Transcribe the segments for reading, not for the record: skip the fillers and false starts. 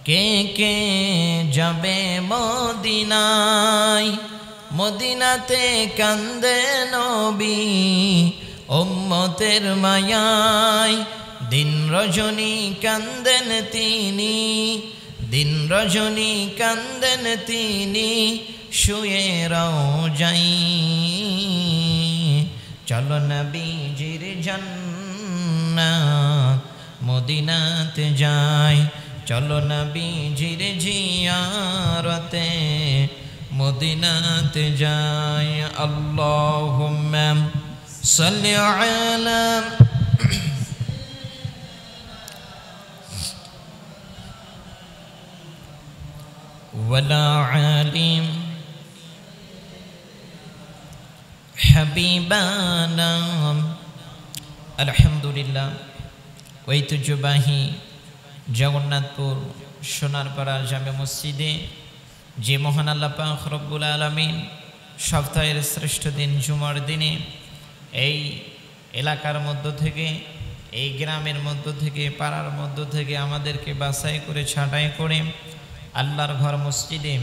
কে কে যাবে মদিনায়, মদিনাতে কান্দে নবী উম্মতের মায়ায়। দিন রজনী কান্দেন তিনি, দিন রজনী কান্দেন তিনি, শুয়ে রওজায়। চলো নবীজির জান্নাত মদিনাতে যাই, চলো নবীজির জিয়ারতে মদিনাতে যাই। আল্লাহুম্মা সাল্লি আলা ওয়ালা আলিম হাবিবানা। আলহামদুলিল্লাহ, ঐতিহ্যবাহী জগন্নাথপুর সোনারপাড়া জামে মসজিদে যে মহান আল্লাহ পাক রব্বুল আলামিন সপ্তাহের শ্রেষ্ঠ দিন জুমার দিনে এই এলাকার মধ্য থেকে, এই গ্রামের মধ্য থেকে, পাড়ার মধ্য থেকে আমাদেরকে বাছাই করে ছাঁটাই করে আল্লাহর ঘর মসজিদে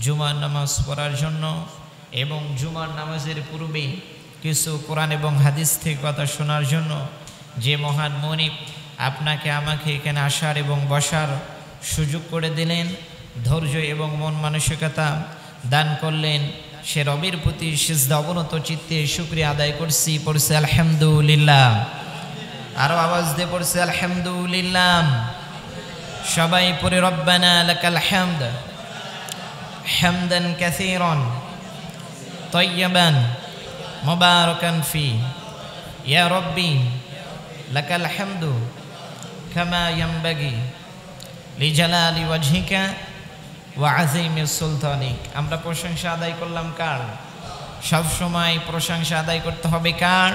জুমার নামাজ পড়ার জন্য এবং জুমার নামাজের পূর্বে কিছু কোরআন এবং হাদিস থেকে কথা শোনার জন্য যে মহান মনিব আপনাকে আমাকে এখানে আসার এবং বসার সুযোগ করে দিলেন, ধৈর্য এবং মন মানসিকতা দান করলেন, সে রবের প্রতি সিজদা অবনত চিত্তে শুকরিয়া আদায় করছি। পড়ছে আলহামদুলিল্লাহ। আরো আওয়াজ দিয়ে পড়ছে আলহামদুলিল্লাহ। সবাই পড়ে রব্বানা লাকাল হামদ হামদান কাসীরান তাইয়্যিবান মুবারাকান ফি ইয়া রব্বি লাকাল হামদু কামা ইয়ানবাগি লিজালালি ওয়াজহিকা ওয়া আযীমি সুলতানিক। আমরা প্রশংসা আদায় করলাম কার? সব সময় প্রশংসা আদায় করতে হবে কার?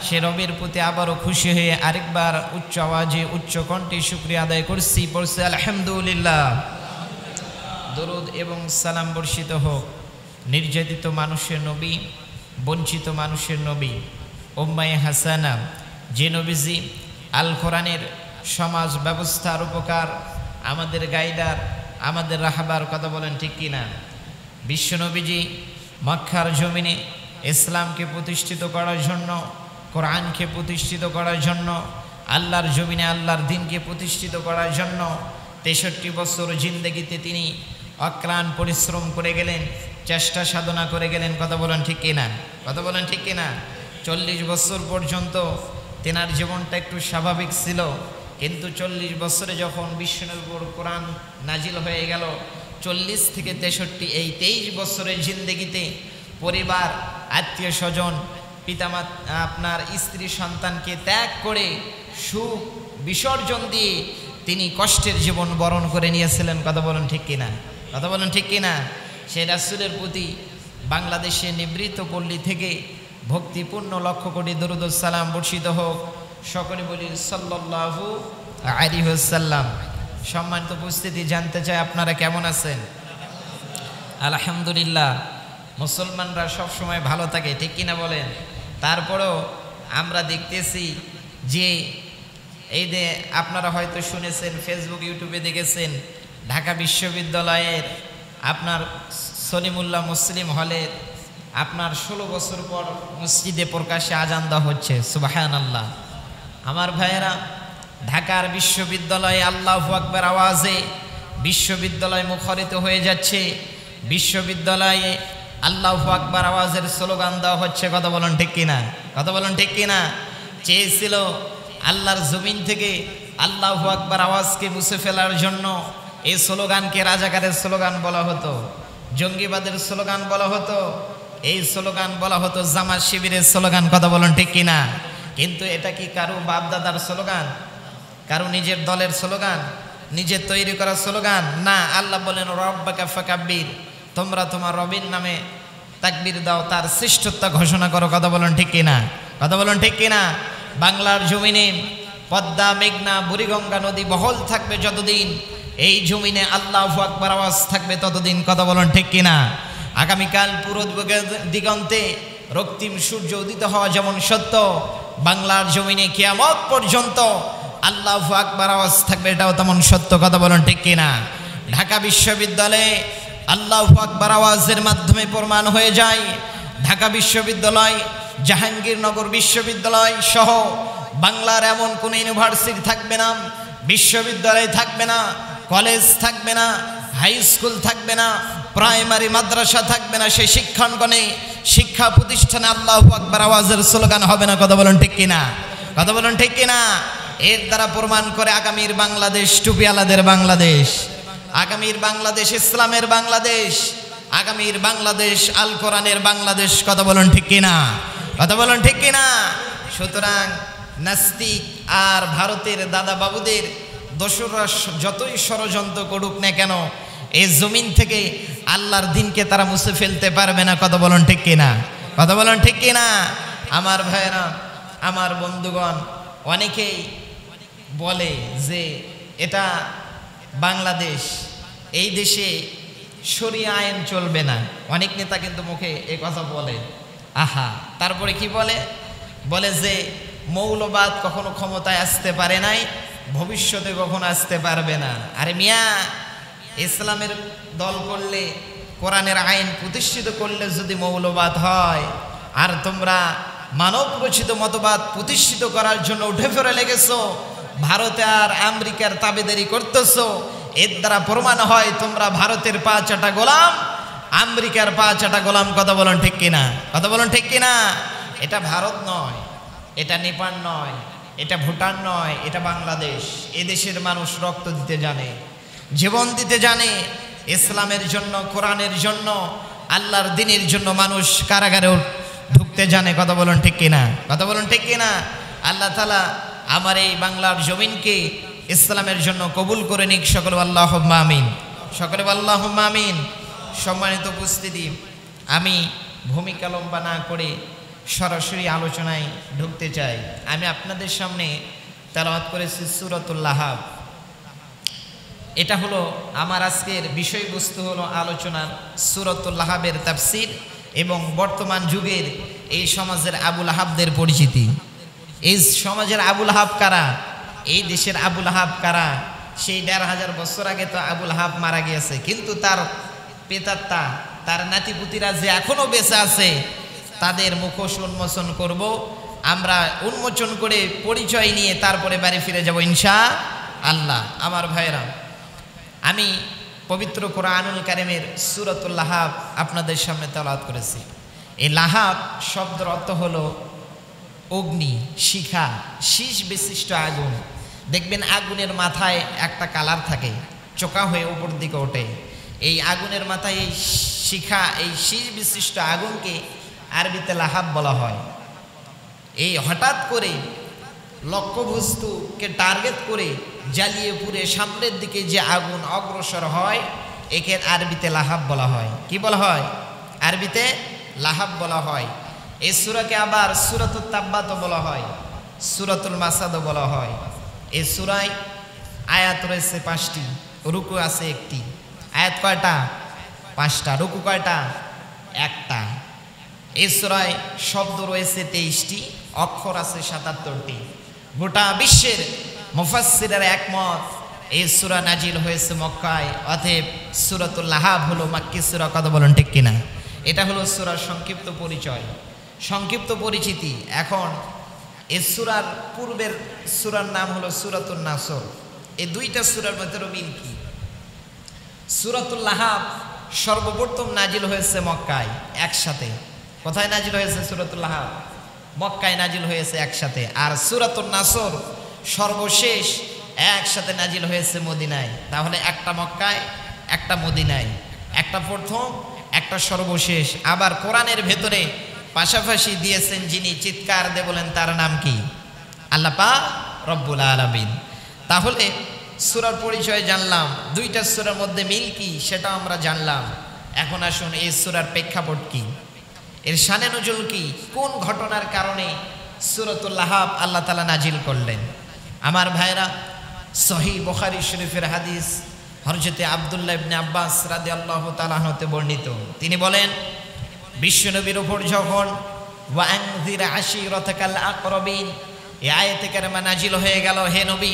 সে রবের প্রতি আবারও খুশি হয়ে আরেকবার উচ্চ আওয়াজে উচ্চ কণ্ঠে শুকরিয়া আদায় করছি। পড়ছে আলহামদুলিল্লাহ। দরুদ এবং সালাম বর্ষিত হোক নির্যাতিত মানুষের নবী, বঞ্চিত মানুষের নবী, উম্মায়ে হাসানা, যে নবীজি আল কোরআনের সমাজ ব্যবস্থার উপকার, আমাদের গাইডার, আমাদের রাহাবার। কথা বলেন ঠিক কিনা? বিশ্ব নবীজি মক্কার জমিনে ইসলামকে প্রতিষ্ঠিত করার জন্য, কোরআনকে প্রতিষ্ঠিত করার জন্য, আল্লাহর জমিনে আল্লাহর দ্বীনকে প্রতিষ্ঠিত করার জন্য 63 বছর জিন্দেগিতে তিনি অক্লান্ত পরিশ্রম করে গেলেন, চেষ্টা সাধনা করে গেলেন। কথা বলেন ঠিক কিনা? কথা বলেন ঠিক কিনা? 40 বছর পর্যন্ত তেনার জীবনটা একটু স্বাভাবিক ছিল, কিন্তু 40 বছরে যখন বিশ্বনবীর উপর কোরআন নাজিল হয়ে গেল, 40 থেকে 63 এই 23 বছরের জিন্দেগিতে পরিবার, আত্মীয় স্বজন, পিতামাতা, আপনার স্ত্রী সন্তানকে ত্যাগ করে সুখ বিসর্জন দিয়ে তিনি কষ্টের জীবন বরণ করে নিয়েছিলেন। কথা বলেন ঠিক কিনা? কথা বলেন ঠিক কিনা? সেই রাসূলের প্রতি বাংলাদেশে নিবৃত পল্লী থেকে ভক্তিপূর্ণ লক্ষ কোটি দরুদ ও সালাম বর্ষিত হোক। সকলে বলি সাল্লাল্লাহু আলাইহি ওয়াসাল্লাম। সম্মানিত উপস্থিতি, জানতে চাই আপনারা কেমন আছেন? আলহামদুলিল্লাহ। মুসলমানরা সব সময় ভালো থাকে, ঠিক কিনা বলেন? তারপরেও আমরা দেখতেছি যে এই যে আপনারা হয়তো শুনেছেন, ফেসবুক ইউটিউবে দেখেছেন, ঢাকা বিশ্ববিদ্যালয়ের আপনার সলিমুল্লাহ মুসলিম হলের আপনার 16 বছর পর মসজিদে প্রকাশ্যে আজান দেওয়া হচ্ছে। সুবহানাল্লাহ। আমার ভাইয়েরা, ঢাকার বিশ্ববিদ্যালয়ে আল্লাহু আকবার আওয়াজে বিশ্ববিদ্যালয় মুখরিত হয়ে যাচ্ছে। বিশ্ববিদ্যালয়ে আল্লাহু আকবার আওয়াজের স্লোগান দেওয়া হচ্ছে। কথা বলেন ঠিক কিনা? কথা বলেন ঠিক কিনা? চেয়েছিল আল্লাহর জমিন থেকে আল্লাহু আকবার আওয়াজকে মুছে ফেলার জন্য এই স্লোগানকে রাজাকারের স্লোগান বলা হতো, জঙ্গিবাদের স্লোগান বলা হতো, এই স্লোগান বলা হতো জামাত শিবিরের স্লোগান। কথা বলেন ঠিক কিনা? কিন্তু এটা কি কারো বাপদাদার স্লোগান, কারো নিজের দলের স্লোগান, নিজের তৈরি করা স্লোগান? না। আল্লাহ বলেন রব্বাকা ফাকাব্বির, তোমরা তোমার রবের নামে তাকবীর দাও, তার শ্রেষ্ঠত্ব ঘোষণা করো। কথা বলেন ঠিক কিনা? কথা বলেন ঠিক কিনা? বাংলার জমিনে পদ্মা, মেঘনা, বুড়িগঙ্গা নদী বহল থাকবে যতদিন, এই জমিনে আল্লাহু আকবার আওয়াজ থাকবে ততদিন। কথা বলেন ঠিক কিনা? আগামীকাল পুরো দিগন্তে রক্তিম সূর্য উদিত হওয়া যেমন সত্য, বাংলার জমিনে কিয়ামত পর্যন্ত আল্লাহু আকবার আওয়াজ থাকবে, এটাও তেমন সত্য, কথা বলুন ঠিক কিনা? ঢাকা বিশ্ববিদ্যালয়ে আল্লাহু আকবার আওয়াজের মাধ্যমে প্রমাণ হয়ে যায় ঢাকা বিশ্ববিদ্যালয়, জাহাঙ্গীরনগর বিশ্ববিদ্যালয় সহ বাংলার এমন কোন ইউনিভার্সিটি থাকবে না, বিশ্ববিদ্যালয় থাকবে না, কলেজ থাকবে না, হাই স্কুল থাকবে না, প্রাইমারি মাদ্রাসা থাকবে না, সেই শিক্ষাঙ্গনে শিক্ষা প্রতিষ্ঠানে আল্লাহু আকবার আওয়াজের স্লোগান হবে না, কথা বলুন ঠিক কিনা? কথা বলুন ঠিক কিনা? এর দ্বারা প্রমাণ করে আগামীর বাংলাদেশ টুপিওয়ালাদের বাংলাদেশ, আগামীর বাংলাদেশ ইসলামের বাংলাদেশ, আগামীর বাংলাদেশ আল কোরআনের বাংলাদেশ, কথা বলুন ঠিক কিনা? কথা বলুন ঠিক কিনা? সুতরাং নাস্তিক আর ভারতের দাদা বাবুদের দোসররা যতই ষড়যন্ত্র করুক না কেন, এই জমিন থেকে আল্লাহর দিনকে তারা মুছে ফেলতে পারবে না, কথা বলুন ঠিক কিনা? কথা বলুন ঠিক কিনা? আমার ভাইয়েরা, আমার বন্ধুগণ, অনেকেই বলে যে এটা বাংলাদেশ, এই দেশে শরিয়া আইন চলবে না। অনেক নেতা কিন্তু মুখে এই কথা বলে। আহা, তারপরে কি বলে? বলে যে মৌলবাদ কখনো ক্ষমতায় আসতে পারে নাই, ভবিষ্যতে কখনো আসতে পারবে না। আরে মিয়া, ইসলামের দল করলে, কোরআনের আইন প্রতিষ্ঠিত করলে যদি মৌলবাদ হয়, আর তোমরা মানব রচিত মতবাদ প্রতিষ্ঠিত করার জন্য উঠে ফিরে লেগেছো, ভারতে আর আমেরিকার তাবেদারি করতেছো, এর দ্বারা প্রমাণ হয় তোমরা ভারতের পা চাটা গোলাম, আমেরিকার পা চাটা গোলাম, কথা বলুন ঠিক কিনা? কথা বলুন ঠিক কিনা? এটা ভারত নয়, এটা নেপাল নয়, এটা ভুটান নয়, এটা বাংলাদেশ। এদেশের মানুষ রক্ত দিতে জানে, জীবন দিতে জানে, ইসলামের জন্য, কোরআনের জন্য, আল্লাহর দ্বীনের জন্য মানুষ কারাগারে ঢুকতে জানে, কথা বলুন ঠিক কিনা? কথা বলুন ঠিক কিনা? আল্লাহ তাআলা আমার এই বাংলার জমিনকে ইসলামের জন্য কবুল করে নিক, সকলে আল্লাহুম্মা আমিন, সকলে আল্লাহুম্মা আমিন। সম্মানিত উপস্থিতি, আমি ভূমিকা লম্বা না করে সরাসরি আলোচনায় ঢুকতে চাই। আমি আপনাদের সামনে তেলাওয়াত করেছি সূরাতুল লাহাব। এটা হলো আমার আজকের বিষয়বস্তু, হলো আলোচনার সূরাতুল লাহাবের তাফসীর এবং বর্তমান যুগের এই সমাজের আবুল আহাবদের পরিচিতি। এই সমাজের আবুল আহাব কারা? এই দেশের আবুল আহাব কারা? সেই ১৫০০ বছর আগে তো আবুল আহাব মারা গিয়েছে, কিন্তু তার পেতাত্তা, তার নাতিপুতিরা যে এখনো বেঁচে আছে, তাদের মুখোশ উন্মোচন করব আমরা। উন্মোচন করে পরিচয় নিয়ে তারপরে বাড়ি ফিরে যাব ইনশাআল্লাহ। আমার ভাইরা, আমি পবিত্র কোরআনুল কারীমের সূরাতুল লাহাব আপনাদের সামনে তেলাওয়াত করেছি। এই লাহাব শব্দের অর্থ হলো অগ্নি, শিখা, শীষ বিশিষ্ট আগুন। দেখবেন আগুনের মাথায় একটা কালার থাকে, চোকা হয়ে উপর দিকে ওঠে। এই আগুনের মাথায় এই শিখা, এই শীষ বিশিষ্ট আগুনকে আরবিতে লাহাব বলা হয়। এই হঠাৎ করে লক্ষ্যবস্তুকে টার্গেট করে জ্বালিয়ে পুড়ে সামনের দিকে যে আগুন অগ্রসর হয়, একে আরবিতে লাহাব বলা হয়। কি বলা হয়? আরবিতে লাহাব বলা হয়। এই সূরাকে আবার সূরাতুত তাব্বাতও বলা হয়, সূরাতুল মাসাদও বলা হয়। এই সূরায় আয়াত রয়েছে ৫টি, রুকু আছে ১টি। আয়াত কয়টা? ৫টা। রুকু কয়টা? ১টা। এই সূরায় শব্দ রয়েছে ২৩টি, অক্ষর আছে ৭৭টি। গোটা বিশ্বের মুফাসসিররা একমত এই সূরা নাজিল হয়েছে মক্কায়, অতএব সূরাতুল লাহাব হলো মাক্কি সূরা, কথা বলুন ঠিক কিনা? এটা হলো সূরার সংক্ষিপ্ত পরিচয়, সংক্ষিপ্ত পরিচিতি। এখন এই সূরার পূর্বের সূরার নাম হলো সূরাতুন নাসর। এই দুইটা সূরার মধ্যে মিল কি? সূরাতুল লাহাব সর্বপ্রথম নাজিল হয়েছে মক্কায় একসাথে। কোথায় নাজিল হয়েছে সূরাতুল লাহাব? মক্কায় নাজিল হয়েছে একসাথে। আর সূরাতুন নাসর সর্বশেষ একসাথে নাজিল হয়েছে মদিনায়। তাহলে একটা মক্কায়, একটা মদিনায়, একটা প্রথম, একটা সর্বশেষ। আবার কোরআনের ভেতরে পাশাপাশি দিয়েছেন যিনি, চিৎকার দিয়ে বলেন তার নাম কি? আল্লাহ পাক রব্বুল আলামিন। তাহলে সূরার পরিচয় জানলাম, দুইটা সূরার মধ্যে মিল কি সেটাও আমরা জানলাম। এখন আসুন এই সূরার প্রেক্ষাপট কি, এর শানে নজুল কি, কোন ঘটনার কারণে সূরাতুল লাহাব আল্লাহ তাআলা নাজিল করলেন। আমার ভাইরা, সহিহ বুখারী শরীফের হাদিস হযরতে আব্দুল্লাহ ইবনে আব্বাস রাদিয়াল্লাহু তাআলা হতে বর্ণিত। তিনি বলেন, বিশ্বনবীর উপর যখন ওয়া আনযির আশীরাতাকাল আকরাবিন, এই আয়াতে কারিমা নাজিল হয়ে গেল, হে নবী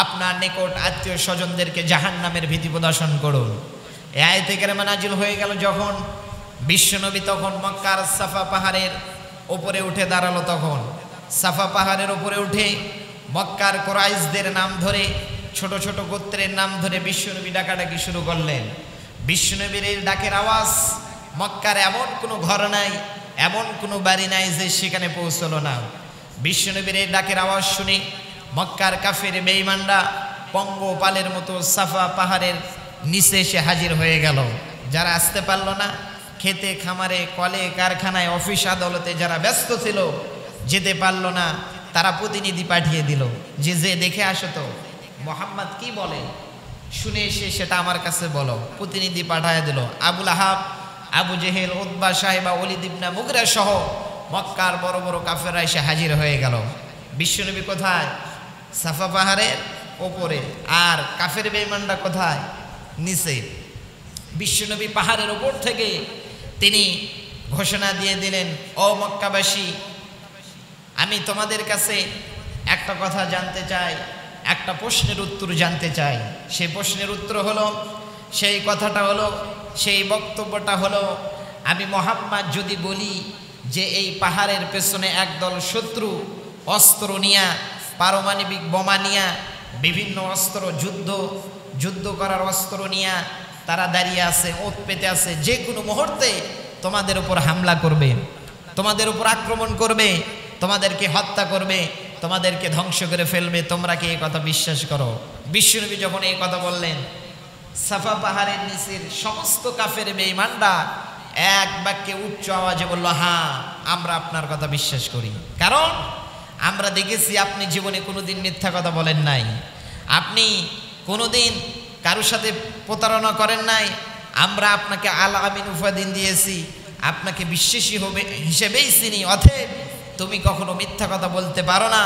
আপনার নিকট আত্মীয় স্বজনদেরকে জাহান্নামের ভীতি প্রদর্শন করুন। এই আয়াতে কারিমা নাজিল হয়ে গেল যখন বিশ্বনবী তখন মক্কার সাফা পাহাড়ের উপরে উঠে দাঁড়ালো। তখন সাফা পাহাড়ের উপরে উঠে মক্কার কুরাইশদের নাম ধরে, ছোট ছোট গোত্রের নাম ধরে বিশ্বনবী ডাকাডাকি শুরু করলেন। বিশ্বনবীর এই ডাকের আওয়াজ মক্কার এমন কোনো ঘর নাই, এমন কোনো বাড়ি নাই যে সেখানে পৌঁছলো না। বিশ্বনবীর এই ডাকের আওয়াজ শুনে মক্কার কাফের বেঈমানরা পঙ্গপালের মতো সাফা পাহাড়ের নিচে এসে হাজির হয়ে গেল। যারা আসতে পারলো না, খেতে খামারে কলে কারখানায় অফিস আদালতে যারা ব্যস্ত ছিল, যেতে পারলো না, তারা প্রতিনিধি পাঠিয়ে দিল যে যে দেখে আসো তো মোহাম্মদ কি বলে, শুনে এসে সেটা আমার কাছে বলো। প্রতিনিধি পাঠিয়ে দিল। আবুল আহাব, আবু জেহেল, উতবা, সাহেবা, ওলীদ ইবনে মুগীরা সহ মক্কার বড় বড় কাফেররা এসে হাজির হয়ে গেল। বিশ্বনবী কোথায়? সাফা পাহাড়ের ওপরে। আর কাফের বেঈমানরা কোথায়? নিচে। বিশ্বনবী পাহাড়ের ওপর থেকে তিনি ঘোষণা দিয়ে দিলেন, ও মক্কাবাসী, আমি তোমাদের কাছে একটা কথা জানতে চাই, একটা প্রশ্নের উত্তর জানতে চাই। সেই প্রশ্নের উত্তর হলো, সেই কথাটা হলো, সেই বক্তব্যটা হলো, আমি মুহাম্মদ যদি বলি যে এই পাহাড়ের পেছনে একদল শত্রু অস্ত্র নিয়া, পারমাণবিক বোমা নিয়া, বিভিন্ন অস্ত্র, যুদ্ধ করার অস্ত্র নিয়া তারা দাঁড়িয়ে আছে, ওত পেতে আছে, যে কোনো মুহূর্তে তোমাদের উপর হামলা করবে, তোমাদের উপর আক্রমণ করবে, তোমাদেরকে হত্যা করবে, তোমাদেরকে ধ্বংস করে ফেলবে, তোমরা কি এই কথা বিশ্বাস করো? বিশ্বনবী যখন এই কথা বললেন, সাফা পাহাড়ের নিচের সমস্ত কাফের বেঈমানরা এক বাক্যে উচ্চ আওয়াজে বলল, হ্যাঁ আমরা আপনার কথা বিশ্বাস করি, কারণ আমরা দেখেছি আপনি জীবনে কোনোদিন মিথ্যা কথা বলেন নাই, আপনি কোনোদিন কারোর সাথে প্রতারণা করেন নাই, আমরা আপনাকে আল আমিন উপাধি দিয়েছি, আপনাকে বিশ্বাসী হবে হিসেবেই চিনি, অতএব তুমি কখনো মিথ্যা কথা বলতে পারো না,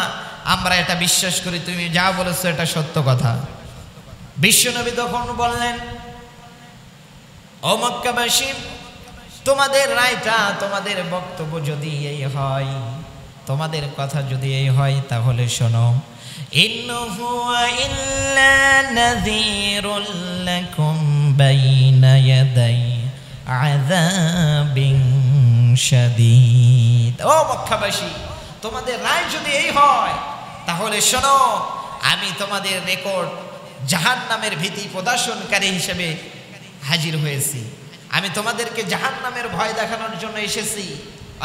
আমরা এটা বিশ্বাস করি, তুমি যা বলেছো এটা সত্য কথা। বিশ্বনবী তখন বললেন, ও মক্কাবাসী, তোমাদের রায়টা, তোমাদের বক্তব্য যদি এই হয়, তোমাদের কথা যদি এই হয়, তাহলে শোনো, ইন্নাহু ইল্লা নাযীরুল লাকুম বাইনা ইয়াদাই আযাবিন শাদীদ। ও মক্কাবাসী, তোমাদের রায় যদি এই হয়, তাহলে শোনো, আমি তোমাদের রেকর্ড জাহান্নামের ভীতি প্রদর্শনকারী হিসেবে হাজির হয়েছি, আমি তোমাদেরকে জাহান্নামের ভয় দেখানোর জন্য এসেছি।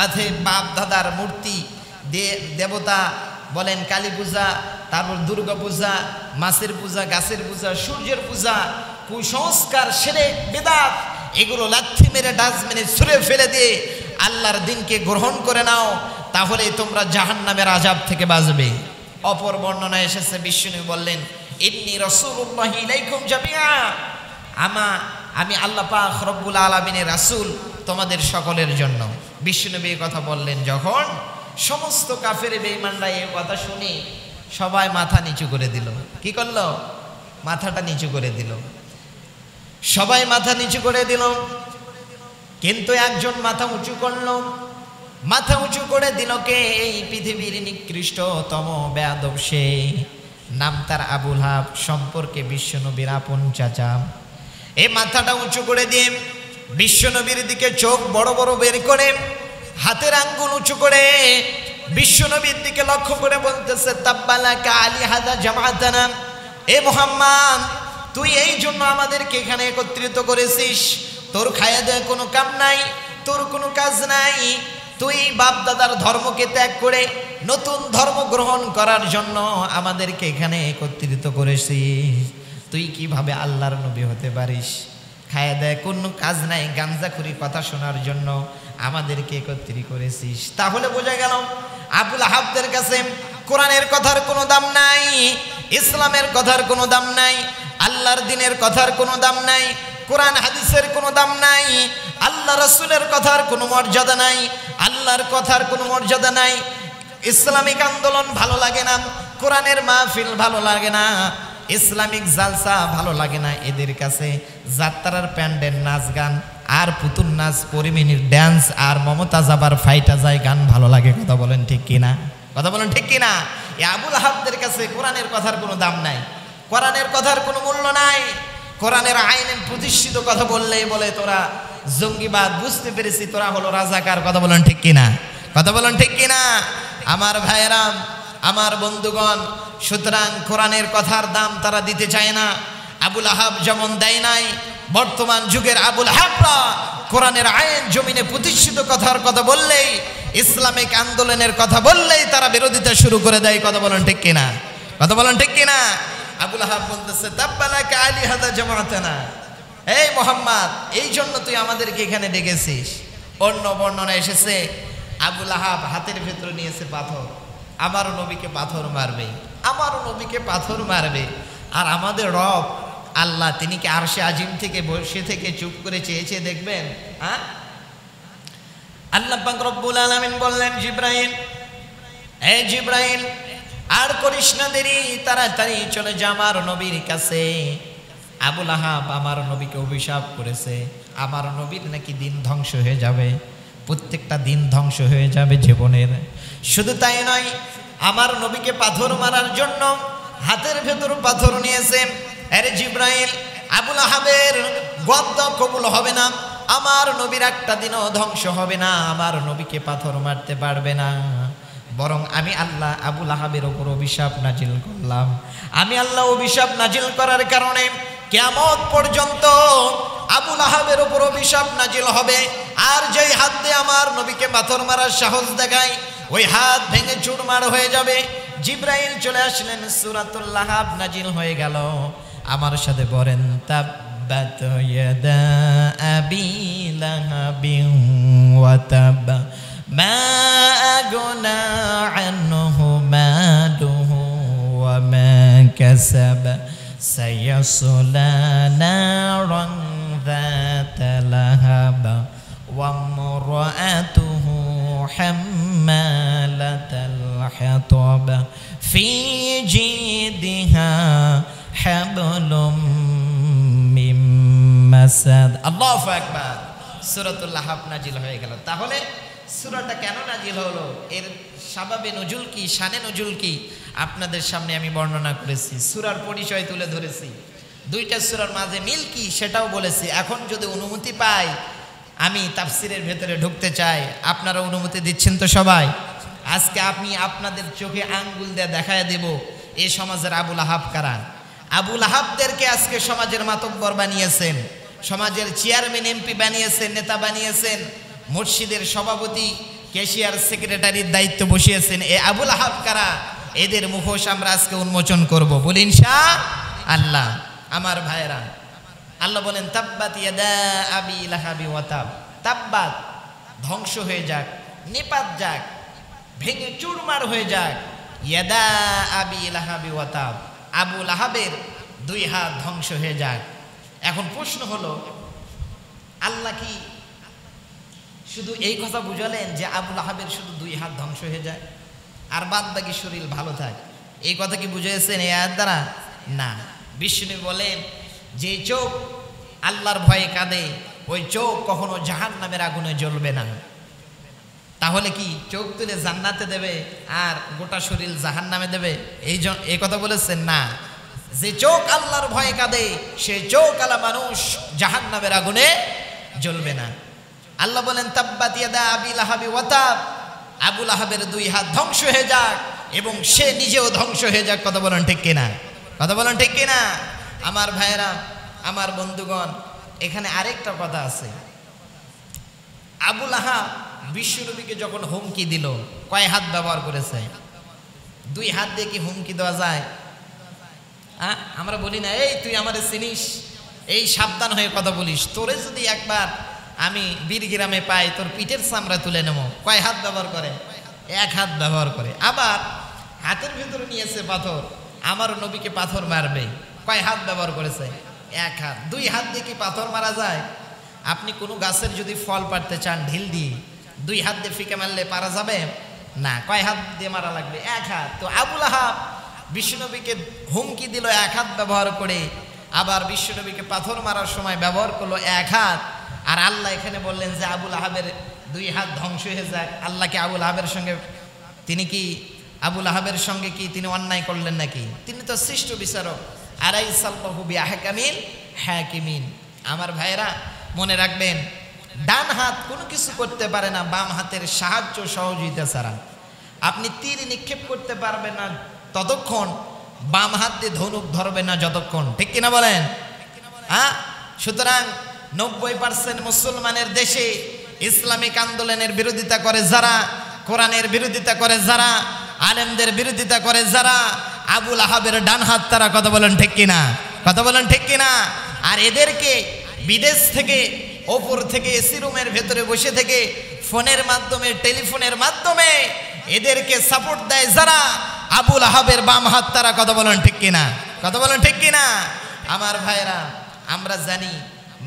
অতএব বাপ দাদার মূর্তি, দেবতা বলেন, কালী পূজা, তারপর দুর্গা পূজা, মাছের পূজা, গাছের পূজা, সূর্যের পূজা, কুসংস্কার, শিরক, বিদআত, এগুলো লাথি মেরে ডাস্টবিনে ছুঁড়ে ফেলে দিয়ে আল্লাহর দিনকে গ্রহণ করে নাও, তাহলে তোমরা জাহান্নামের আযাব থেকে বাঁচবে। অপর বর্ণনা এসেছে, বিষ্ণু বললেন, ইন্নী রাসূলুল্লাহি ইলাইকুম জামিআ, আমি আল্লাহ পাক রব্বুল আলামিনের রাসূল তোমাদের সকলের জন্য। বিশ্বনবী এই কথা বললেন যখন, সমস্ত কাফের বেঈমানরা এই কথা শুনে সবাই মাথা নিচু করে দিল। কি করলো? মাথাটা নিচু করে দিল। সবাই মাথা নিচু করে দিল, কিন্তু একজন মাথা উঁচু করল। মাথা উঁচু করে দিল কে? এই পৃথিবীর নিকৃষ্টতম বেয়াদব, সে নাম তার আবুল আহাব, সম্পর্কে বিশ্বনবীর আপন চাচা। এই মাথাটা উঁচু করে দিয়ে বিশ্বনবীর দিকে চোখ বড় বড় বের করে, হাতের আঙ্গুল উঁচু করে বিশ্বনবীর দিকে লক্ষ্য করে বলতেছে, তাব্বালাকা আলিহাদা জামাতানা, এ মুহাম্মদ, তুই এই জন্য আমাদেরকে এখানে একত্রিত করেছিস, তোর খায়া দেয় কোনো কাম নাই, তোর কোনো কাজ নাই, তুই বাপ দাদার ধর্মকে ত্যাগ করে নতুন ধর্ম গ্রহণ করার জন্য আমাদেরকে এখানে একত্রিত করেছিস, তুই কিভাবে আল্লাহর নবী হতে পারিস? খায়া দেয় কোনো কাজ নাই, গাঞ্জাখুরি কথা শোনার জন্য আমাদেরকে একত্রিত করেছিস। তাহলে বোঝা গেল আবুল আহাবদের কাছে কোরআনের কথার কোনো দাম নাই, ইসলামের কথার কোনো দাম নাই, আল্লাহর দিনের কথার কোনো দাম নাই, কোরআন হাদিসের কোনো দাম নাই, আল্লাহ রাসূলের কথার কোনো মর্যাদা নাই, আল্লাহর কথার কোনো মর্যাদা নাই, ইসলামিক আন্দোলন ভালো লাগে না, কোরআনের মাহফিল ভালো লাগে না, ইসলামিক জালসা ভালো লাগে না। এদের কাছে যাত্রার প্যান্ডেল, নাচ গান আর পুতুল নাচ, পরিমিনির ড্যান্স আর মমতাজ আবার ফাইটা যায় গান ভালো লাগে। কথা বলেন ঠিক কিনা? কথা বলেন ঠিক কিনা? এই আবুল আহাবদের কাছে কোরআনের কথার কোনো দাম নাই, কোরআনের কথার কোনো মূল্য নাই। কোরআনের আইনে প্রতিষ্ঠিত কথা বললেই বলে তোরা জঙ্গিবাদ, বুঝতে পেরেছি তোরা হলো রাজাকার। কথা বলেন ঠিক কিনা? কথা বলেন ঠিক কিনা? আমার ভাইয়েরাম, আমার বন্ধুগণ, সুতরাং কোরআনের কথার দাম তারা দিতে চায় না। আবুল আহাব যেমন দেয় নাই, বর্তমান যুগের আবুল আহাবরা কোরআনের আইন জমিনে প্রতিষ্ঠিত কথার কথা বললেই, ইসলামিক আন্দোলনের কথা বললেই তারা বিরোধিতা শুরু করে দেয়। কথা বলেন ঠিক কিনা? কথা বলেন ঠিক কিনা? আবুল আহাব বলতেছে তাব্বালাকা আলিহাদা জামাআতানা, এই মোহাম্মদ, এই জন্য তুই আমাদেরকে এখানে ডেকেছিস। অন্য বর্ণনা এসেছে আবুল আহাব হাতের ভেতরে নিয়েছে পাথর, আমারও নবীকে পাথর মারবে, আমারও নবীকে পাথর মারবে। আর আমাদের রব আল্লাহ, তিনি কি আরশে আজিম থেকে বসে থেকে চুপ করে চেয়েছে দেখবেন? হ্যাঁ, আল্লাহ পাক রব্বুল আলামিন বললেন, জিব্রাইল, এই জিব্রাইল, আর করিস না দেরি, তাড়াতাড়ি চলে যা আমার নবীর কাছে। আবুল আহাব আমার নবীকে অভিশাপ করেছে, আমার নবীর নাকি দিন ধ্বংস হয়ে যাবে, প্রত্যেকটা দিন ধ্বংস হয়ে যাবে জীবনের। শুধু তাই নয়, আমার নবীকে পাথর মারার জন্য হাতের ভেতর পাথর নিয়েছে। আরে জিব্রাইল, আবুল আহাবের গদ্দ কবুল হবে না, আমার নবীর একটা দিনও ধ্বংস হবে না, আমার নবীকে পাথর মারতে পারবে না। বরং আমি আল্লাহ আবুল আহাবের ওপর অভিশাপ নাজিল করলাম। আমি আল্লাহ অভিশাপ নাজিল করার কারণে কিয়ামত পর্যন্ত আবুল আহাবের ওপর অভিশাপ নাজিল হবে। আর যেই হাত দিয়ে আমার নবীকে পাথর মারার সাহস দেখায়, ওই হাত ভেঙে চুরমার হয়ে যাবে। জিব্রাইল চলে আসলেন, সূরাতুল লাহাব নাজিল হয়ে গেল। আমার সাথে বলেন, তাব্বাত ইয়াদা আবি লাহাবিন ওয়া তাব মা আগনা আনহু মালুহু ওয়া মা কাসাব সায়াসলা নারান যাতা লাহাব ওয়া ইমরাআতুহু হাম্মালাতাল হাতাব ফি জিদিহা হাবলুম মিন মাসাদ। আল্লাহু আকবার। সূরাতুল লাহাব নাজিল হয়ে গেল। তাহলে সূরাটা কেন নাজিল হলো, এর সাবাবে নজুল কি, শানে নজুল কি, আপনাদের সামনে আমি বর্ণনা করেছি, সূরার পরিচয় তুলে ধরেছি, দুইটা সূরার মাঝে মিল কি সেটাও বলেছি। এখন যদি অনুমতি পাই, আমি তাফসিরের ভেতরে ঢুকতে চাই। আপনারা অনুমতি দিচ্ছেন তো সবাই? আজকে আমি আপনাদের চোখে আঙ্গুল দিয়ে দেখায় দেব এই সমাজের আবুল আহাব কারা। আবুল আহাবদেরকে আজকে সমাজের মাতব্বর বানিয়েছেন, সমাজের চেয়ারম্যান এমপি বানিয়েছেন, নেতা বানিয়েছেন, মসজিদের সভাপতি, ক্যাশিয়ার, সেক্রেটারির দায়িত্ব বসিয়েছেন। এই আবুল আহাব কারা, এদের মুখোশ আমরা আজকে উন্মোচন করব, বলি ইনশাআল্লাহ। আমার ভাইয়েরা, আল্লাহ বলেন তাব্বাত ইয়াদা আবি লাহাবি ওয়া তাব, তাব্বাত, ধ্বংস হয়ে যাক, নিপাত যাক, ভেঙে চুরমার হয়ে যাক, ইয়াদা আবি লাহাবি ওয়া তাব, আবু লাহাবের দুই হাত ধ্বংস হয়ে যাক। এখন প্রশ্ন হলো, আল্লাহ কি শুধু এই কথা বুঝালেন যে আবু লাহাবের শুধু দুই হাত ধ্বংস হয়ে যায় আর বাদ বাকি শরীর ভালো থাকে? এই কথা কি বুঝেছেন এই আয়াত দ্বারা? না। বিষ্ণু বলেন, যে চোখ আল্লাহর ভয়ে কাঁদে, ওই চোখ কখনো জাহান্নামের আগুনে জ্বলবে না। তাহলে কি চোখ তুলে জান্নাতে দেবে আর গোটা শরীর জাহান্নামে দেবে? এই কথা বলেছেন না। যে চোখ আল্লাহর ভয়ে কাঁদে, সেই চোখ আলা মানুষ জাহান্নামের আগুনে জ্বলবে না। আল্লাহ বলেন তাব্বাত ইয়াদা আবি লাহাবি ওয়া তাব, আবু লাহাবের দুই হাত ধ্বংস হয়ে যাক এবং সে নিজেও ধ্বংস হয়ে যাক। কথা বলেন ঠিক কিনা? কথা বলেন ঠিক কিনা? আমার ভাইয়েরা, আমার বন্ধুগণ, এখানে আরেকটা কথা আছে। আবু লাহাব বিশ্বনবীকে যখন হুমকি দিল, কয় হাত ব্যবহার করেছে? দুই হাত দিয়ে কি হুমকি দেওয়া যায়? আমরা বলি না, এই তুই আমারে চিনিস, এই সাবধান হয়ে কথা বলিস, তোরে যদি একবার আমি বীরগ্রামে পাই তোর পিঠের চামড়া তুলে নেব। কয় হাত ব্যবহার করে? এক হাত ব্যবহার করে। আবার হাতের ভেতরে নিয়েছে পাথর, আমার নবীকে পাথর মারবে, কয় হাত ব্যবহার করেছে? এক হাত। দুই হাত দিয়ে কি পাথর মারা যায়? আপনি কোনো গাছের যদি ফল পাড়তে চান ঢিল দিয়ে, দুই হাত দিয়ে ফিকে মারলে পারা যাবে না। কয় হাত দিয়ে মারা লাগবে? এক হাত। তো আবু লাহাব বিশ্বনবীকে হুমকি দিল এক হাত ব্যবহার করে, আবার বিশ্বনবীকে পাথর মারার সময় ব্যবহার করলো এক হাত। আর আল্লাহ এখানে বললেন যে আবুল আহাবের দুই হাত ধ্বংস হয়ে যাক। আল্লাহকে আবুল আহাবের সঙ্গে তিনি কি আবুল আহাবের সঙ্গে কি তিনি অন্যায় করলেন নাকি? তিনি তো সৃষ্ট বিচারক। আলাইসাল্লাহু বিআহকামিল হাকিমিন। আমার ভাইরা মনে রাখবেন, ডান হাত কোনো কিছু করতে পারে না বাম হাতের সাহায্য সহযোগিতা ছাড়া। আপনি তীর নিক্ষেপ করতে পারবেন না ততক্ষণ, বাম হাত দিয়ে ধনুক ধরবে না যতক্ষণ, ঠিক কিনা বলেন? হ্যাঁ, সুতরাং 90% মুসলমানের দেশে ইসলামিক আন্দোলনের বিরোধিতা করে যারা, কোরআনের বিরোধিতা করে যারা, আলেমদের বিরোধিতা করে যারা, আবুল আহাবের ডান হাত তারা। কথা বলেন ঠিক কিনা? কথা বলেন ঠিক কিনা? আর এদেরকে বিদেশ থেকে, ওপর থেকে, এসি রুমের ভেতরে বসে থেকে, ফোনের মাধ্যমে, টেলিফোনের মাধ্যমে এদেরকে সাপোর্ট দেয় যারা, আবুল আহাবের বাম হাত তারা। কথা বলেন ঠিক কিনা? কথা বলেন ঠিক কিনা? আমার ভাইরা, আমরা জানি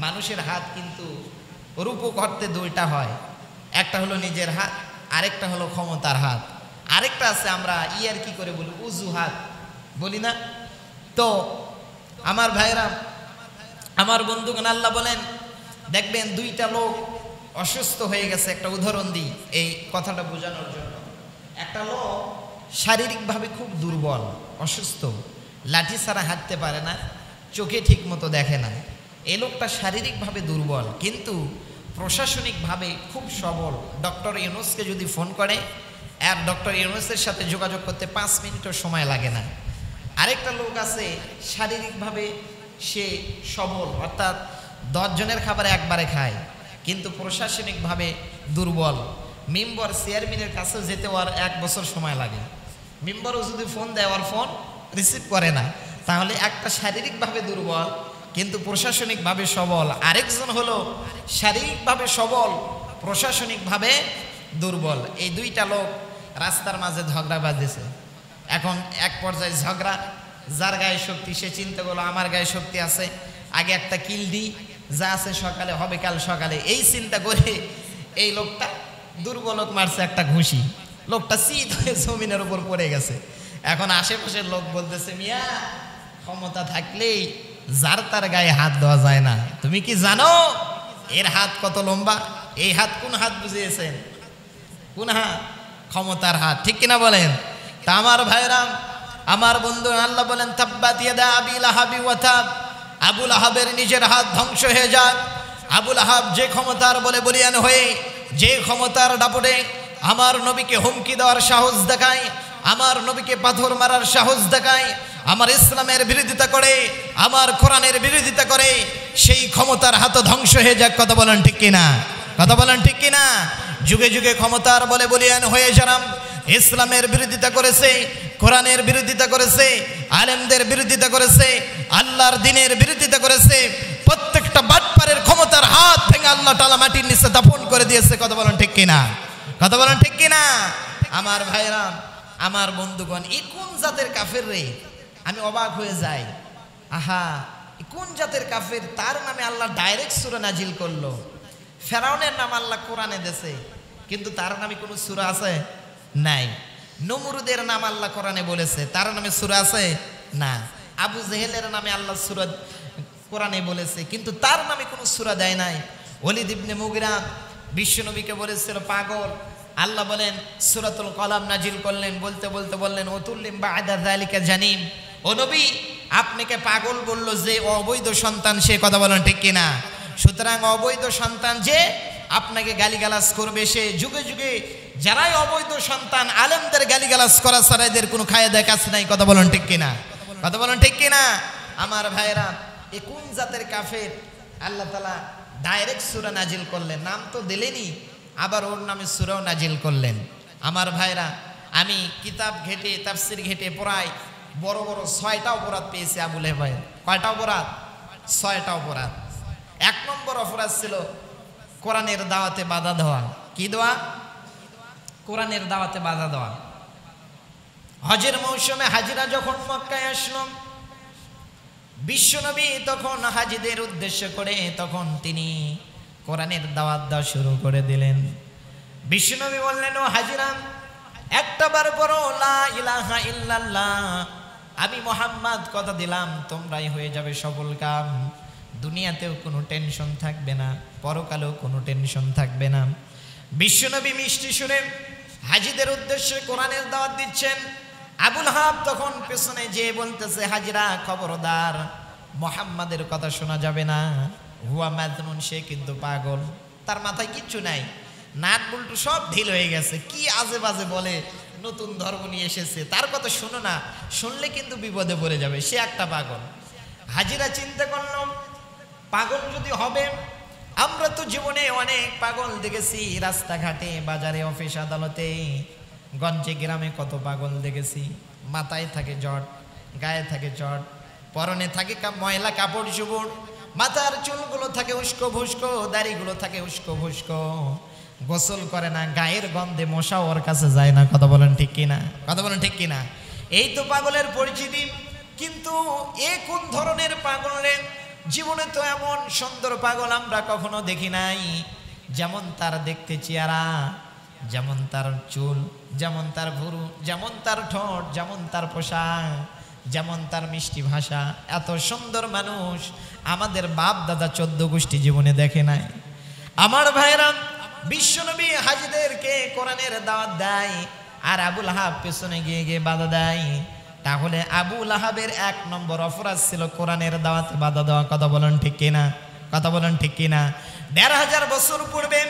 মানুষের হাত কিন্তু রূপক অর্থে দুইটা হয়। একটা হলো নিজের হাত, আরেকটা হলো ক্ষমতার হাত, আরেকটা আছে আমরা ইয়ার কি করে বলি, উজু হাত বলি না? তো আমার ভাইরা, আমার বন্ধুগণ, আল্লাহ বলেন, দেখবেন দুইটা লোক অসুস্থ হয়ে গেছে। একটা উদাহরণ দিই এই কথাটা বোঝানোর জন্য। একটা লোক শারীরিকভাবে খুব দুর্বল, অসুস্থ, লাঠি ছাড়া হাঁটতে পারে না, চোখে ঠিক মতো দেখে না। এই লোকটা শারীরিকভাবে দুর্বল কিন্তু প্রশাসনিকভাবে খুব সবল। ডক্টর ইউনুসকে যদি ফোন করে, আর ডক্টর ইউনুসের সাথে যোগাযোগ করতে 5 মিনিটও সময় লাগে না। আরেকটা লোক আছে শারীরিকভাবে সে সবল, অর্থাৎ 10 জনের খাবার একবারে খায়, কিন্তু প্রশাসনিকভাবে দুর্বল। মেম্বার চেয়ারম্যানের কাছেও যেতে ওর 1 বছর সময় লাগে। মেম্বারও যদি ফোন দেয়, ওর ফোন রিসিভ করে না। তাহলে একটা শারীরিকভাবে দুর্বল কিন্তু প্রশাসনিকভাবে সবল, আরেকজন হলো শারীরিকভাবে সবল, প্রশাসনিকভাবে দুর্বল। এই দুইটা লোক রাস্তার মাঝে ঝগড়া বাঁধেছে। এখন এক পর্যায়ে ঝগড়া, যার গায়ে শক্তি সে চিন্তা করলো আমার গায়ে শক্তি আছে, আগে একটা কিল দিই, যা আছে সকালে হবে কাল সকালে। এই চিন্তা করে এই লোকটা দুর্বলক মারছে একটা ঘুষি, লোকটা চিত হয়ে জমিনের উপর পড়ে গেছে। এখন আশেপাশের লোক বলতেছে, মিয়া ক্ষমতা থাকলেই যার তার গায়ে হাত দেওয়া যায় না। তুমি কি জানো এর হাত কত লম্বা? এই হাত কোন হাত বুঝিয়েছেন? কোন হাত? ক্ষমতার হাত, ঠিক কিনা বলেন? তা আমার ভাইরা, আমার বন্ধু, আল্লাহ বলেন, তাব্বাত ইয়াদা আবি লাহাবি ওয়া তাব। আবুল আহাবের নিজের হাত ধ্বংস হয়ে যাক। আবুল আহাব যে ক্ষমতার বলে বলিয়ান হয়ে, যে ক্ষমতার দাপটে আমার নবীকে হুমকি দেওয়ার সাহস দেখায়, আমার নবীকে পাথর মারার সাহস দেখায়, আমার ইসলামের বিরোধিতা করে, আমার কোরআনের বিরোধিতা করে, সেই ক্ষমতার হাত ধ্বংস হয়ে যাক। কথা বলেন ঠিক কিনা? কথা বলেন ঠিক কিনা? যুগে যুগে ক্ষমতার বলে বলিয়ান হয়ে যারা ইসলামের বিরোধিতা করেছে, কোরআনের বিরোধিতা করেছে, আলেমদের বিরোধিতা করেছে, আল্লাহর দ্বীনের বিরোধিতা করেছে, প্রত্যেকটা বাটপারের ক্ষমতার হাত ভেঙে আল্লাহ তাআলা মাটির নিচে দাফন করে দিয়েছে। কথা বলেন ঠিক কিনা? কথা বলেন ঠিক কিনা? আমার ভাইরা, আমার বন্ধুগণ, এই কোন জাতের কাফের রে? আমি অবাক হয়ে যাই। আহা, কোন জাতের কাফের? তার নামে আল্লাহ ডাইরেক্ট সূরা নাজিল করলো। ফেরাউনের নাম আল্লাহ কোরআনে দিয়েছে, কিন্তু তার নামে কোনো সূরা আছে? নাই। নমরুদের নাম আল্লাহ কোরআনে বলেছে, তার নামে সূরা আছে? না। আবু জেহেলের নামে আল্লাহ সূরা কোরআনে বলেছে, কিন্তু তার নামে কোনো সূরা দেয় নাই। ওলীদ ইবনে মুগিরা বিশ্বনবীকে বলেছিল পাগল। আল্লাহ বলেন সূরাতুল কলাম নাজিল করলেন, বলতে বলতে বললেন, ওতুল্লিম বা'দা যালিকা জানিম। ও নবী, আপনাকে পাগল বললো যে অবৈধ সন্তান সে। কথা বলেন ঠিক কিনা? সুতরাং অবৈধ সন্তান যে আপনাকে গালিগালাজ করবে, সে যুগে যুগে যারাই অবৈধ সন্তান আলেমদের গালিগালাজ করা ছাড়া এদের কোনো খায় দেয় কাজ নাই। কথা বলেন ঠিক কিনা? কথা বলেন ঠিক কিনা? আমার ভাইরা, এ কোন জাতের কাফের? আল্লাহ তাআলা ডাইরেক্ট সূরা নাজিল করলেন, নাম তো দিলেনই, আবার ওর নামে সূরাও নাজিল করলেন। আমার ভাইরা, আমি কিতাব ঘেটে, তাফসীর ঘেটে প্রায় বড় বড় 6টা অপরাধ পেয়েছি আবুল আহাবের। কয়টা অপরাধ? 6টা অপরাধ। 1 নম্বর অপরাধ ছিল কোরআনের দাওয়াতে বাধা দেওয়া। কি দেওয়া? কোরআনের দাওয়াতে বাধা দেওয়া। হজের মৌসুমে হাজিরা যখন মক্কায় আসলো, বিশ্বনবী তখন হাজিদের উদ্দেশ্য করে তখন তিনি কোরআনের দাওয়াত দেওয়া শুরু করে দিলেন। বিশ্বনবী বললেন, ও হাজিরা, একটা বার পড়ো লা ইলাহা ইল্লাল্লাহ, আমি মুহাম্মদ কথা দিলাম তোমরাই হয়ে যাবে সফল কাম। দুনিয়াতেও কোনো টেনশন থাকবে না, পরকালেও কোনো টেনশন থাকবে না। বিশ্বনবী মিষ্টি সুরে হাজিদের উদ্দেশ্যে কোরআনের দাওয়াত দিচ্ছেন। আবুল আহাব তখন পেছনে যে বলতেছে, হাজিরা খবরদার, মুহাম্মাদের কথা শোনা যাবে না, হুয়া মাজনুন, সে কিন্তু পাগল, তার মাথায় কিচ্ছু নাই, নাট বল্টু সব ঢিল হয়ে গেছে, কি আজে বাজে বলে, নতুন ধর্ম নিয়ে এসেছে, তার কথা শোনো না, শুনলে কিন্তু বিপদে পড়ে যাবে, সে একটা পাগল। হাজিরা চিন্তা করলাম, পাগল যদি হবে, আমরা তো জীবনে অনেক পাগল দেখেছি, রাস্তাঘাটে, বাজারে, অফিস আদালতে, গঞ্জে গ্রামে কত পাগল দেখেছি। মাথায় থাকে জট, গায়ে থাকে জট, পরনে থাকে ময়লা কাপড় চোপড়, মাথার চুলগুলো থাকে উস্কো ভুস্কো, দাড়িগুলো থাকে উস্কো ভুস্কো, গোসল করে না, গায়ের গন্ধে মশা ওর কাছে যায় না। কথা বলেন ঠিক কিনা? কথা বলেন ঠিক কিনা? এই তো পাগলের পরিচিতি। কিন্তু এ কোন ধরনের পাগল রে? জীবনে তো এমন সুন্দর পাগল আমরা কখনো দেখি নাই। যেমন তার দেখতে চেহারা, যেমন তার চুল, যেমন তার ভুরু, যেমন তার ঠোঁট, যেমন তার পোশাক, যেমন তার মিষ্টি ভাষা, এত সুন্দর মানুষ আমাদের বাপ দাদা 14 গোষ্ঠী জীবনে দেখে নাই। আমার ভাইরা, বিশ্বনবী হাজীদেরকে কোরআনের দাওয়াত দেয়, আর আবুল আহাব পেছনে গিয়ে গিয়ে বাধা দেয়। তাহলে আবুল আহাবের 1 নম্বর অপরাধ ছিল কোরআনের দাওয়াতে বাধা দেওয়া। কথা বলেন ঠিক কিনা? কথা বলেন ঠিক কিনা? 1500 বছর পূর্বে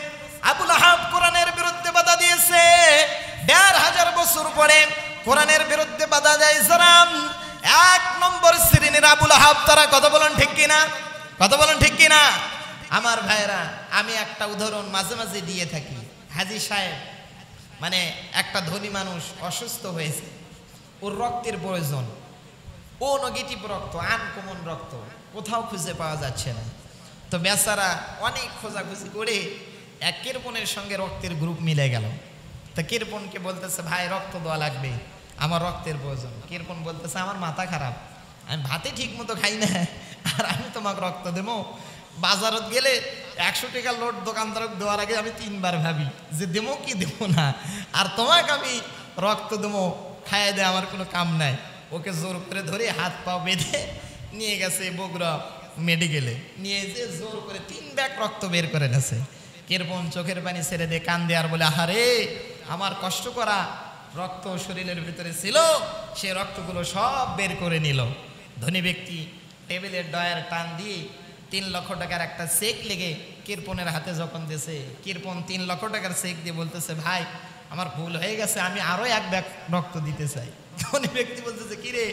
আবুল আহাব কোরআনের বিরুদ্ধে বাধা দিয়েছে। 1500 বছর পরে কোরআনের বিরুদ্ধে বাধা দেয় যারা 1 নম্বর শ্রেণীর আবুল আহাব, তারা। কথা বলেন ঠিক কিনা? কথা বলেন ঠিক কিনা? আমার ভাইরা, আমি একটা উদাহরণ মাঝে মাঝে দিয়ে থাকি। হাজী সাহেব, মানে একটা ধনী মানুষ অসুস্থ হয়েছে, ওর রক্তের প্রয়োজন, ও নেগেটিভ রক্ত, আনকমন রক্ত, কোথাও খুঁজে পাওয়া যাচ্ছে না। তো বেচারা অনেক খোঁজাখুঁজি করে এক কৃপণের সঙ্গে রক্তের গ্রুপ মিলে গেল। তো কৃপণকে বলতেছে, ভাই রক্ত দেওয়া লাগবে, আমার রক্তের প্রয়োজন। কৃপণ বলতেছে, আমার মাথা খারাপ, আমি ভাতে ঠিক মতো খাই না, আর আমি তোমাকে রক্ত দেবো? বাজারত গেলে 100 টাকা লোড দোকানদারক দেওয়ার আগে আমি 3 বার ভাবি যে দেবো কি দেবো না, আর তোমাকে আমি রক্ত দেবো, খাইয়ে দেয়, আমার কোনো কাম নাই। ওকে জোর করে ধরে হাত পা বেঁধে নিয়ে গেছে বগুড়া মেডিকেলে, নিয়ে যে জোর করে 3 ব্যাগ রক্ত বের করে গেছে। কিরপন চোখের পানি ছেড়ে দিয়ে কান্দে আর বলে, আহারে, আমার কষ্ট করা রক্ত শরীরের ভিতরে ছিল, সে রক্তগুলো সব বের করে নিল। ধনী ব্যক্তি টেবিলের ডয়ার টান দিয়ে 3 লক্ষ টাকার একটা চেক লেগে কিরপনের হাতে যখন দিয়েছে, কিরপন 3 লক্ষ টাকার চেক দিয়ে বলতেছে, ভাই আমার ভুল হয়ে গেছে, আমি আরো 1 ব্যাগ রক্ত দিতে চাই। ধনী ব্যক্তি বলতেছে, কিরে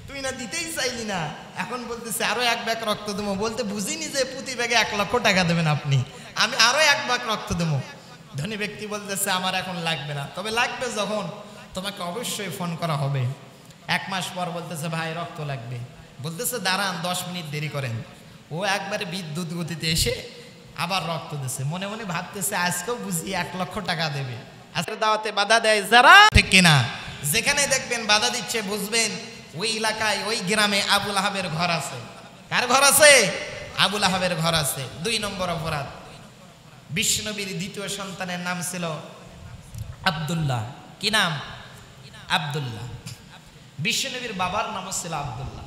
তুই না দিতেই চাইলি না, এখন বলতেছে আরো 1 ব্যাগ রক্ত দেবো? বলতে বুঝিনি যে প্রতি ব্যাগে 1 লক্ষ টাকা দেবেন আপনি, আমি আরো 1 ব্যাগ রক্ত দেবো। ধনী ব্যক্তি বলতেছে, আমার এখন লাগবে না, তবে লাগবে যখন তোমাকে অবশ্যই ফোন করা হবে। 1 মাস পর বলতেছে, ভাই রক্ত লাগবে। বলতেছে, দাঁড়ান 10 মিনিট দেরি করেন। ও একবারে বিদ্যুৎ গতিতে এসে আবার রক্ত দিচ্ছে। মনে মনে ভাবতেছে, আজকেও বুঝি 1 লক্ষ টাকা দেবে। আজকের দাওয়াতে বাধা দেয় যারা, ঠিক কিনা? যেখানে দেখবেন বাধা দিচ্ছে, বুঝবেন ওই এলাকায়, ওই গ্রামে আবুল আহাবের ঘর আছে। কার ঘর আছে? আবুল আহাবের ঘর আছে। 2 নম্বর অপরাধ, বিশ্বনবীর 2য় সন্তানের নাম ছিল আব্দুল্লাহ। কি নাম? আব্দুল্লাহ। বিশ্বনবীর বাবার নাম ছিল আব্দুল্লাহ।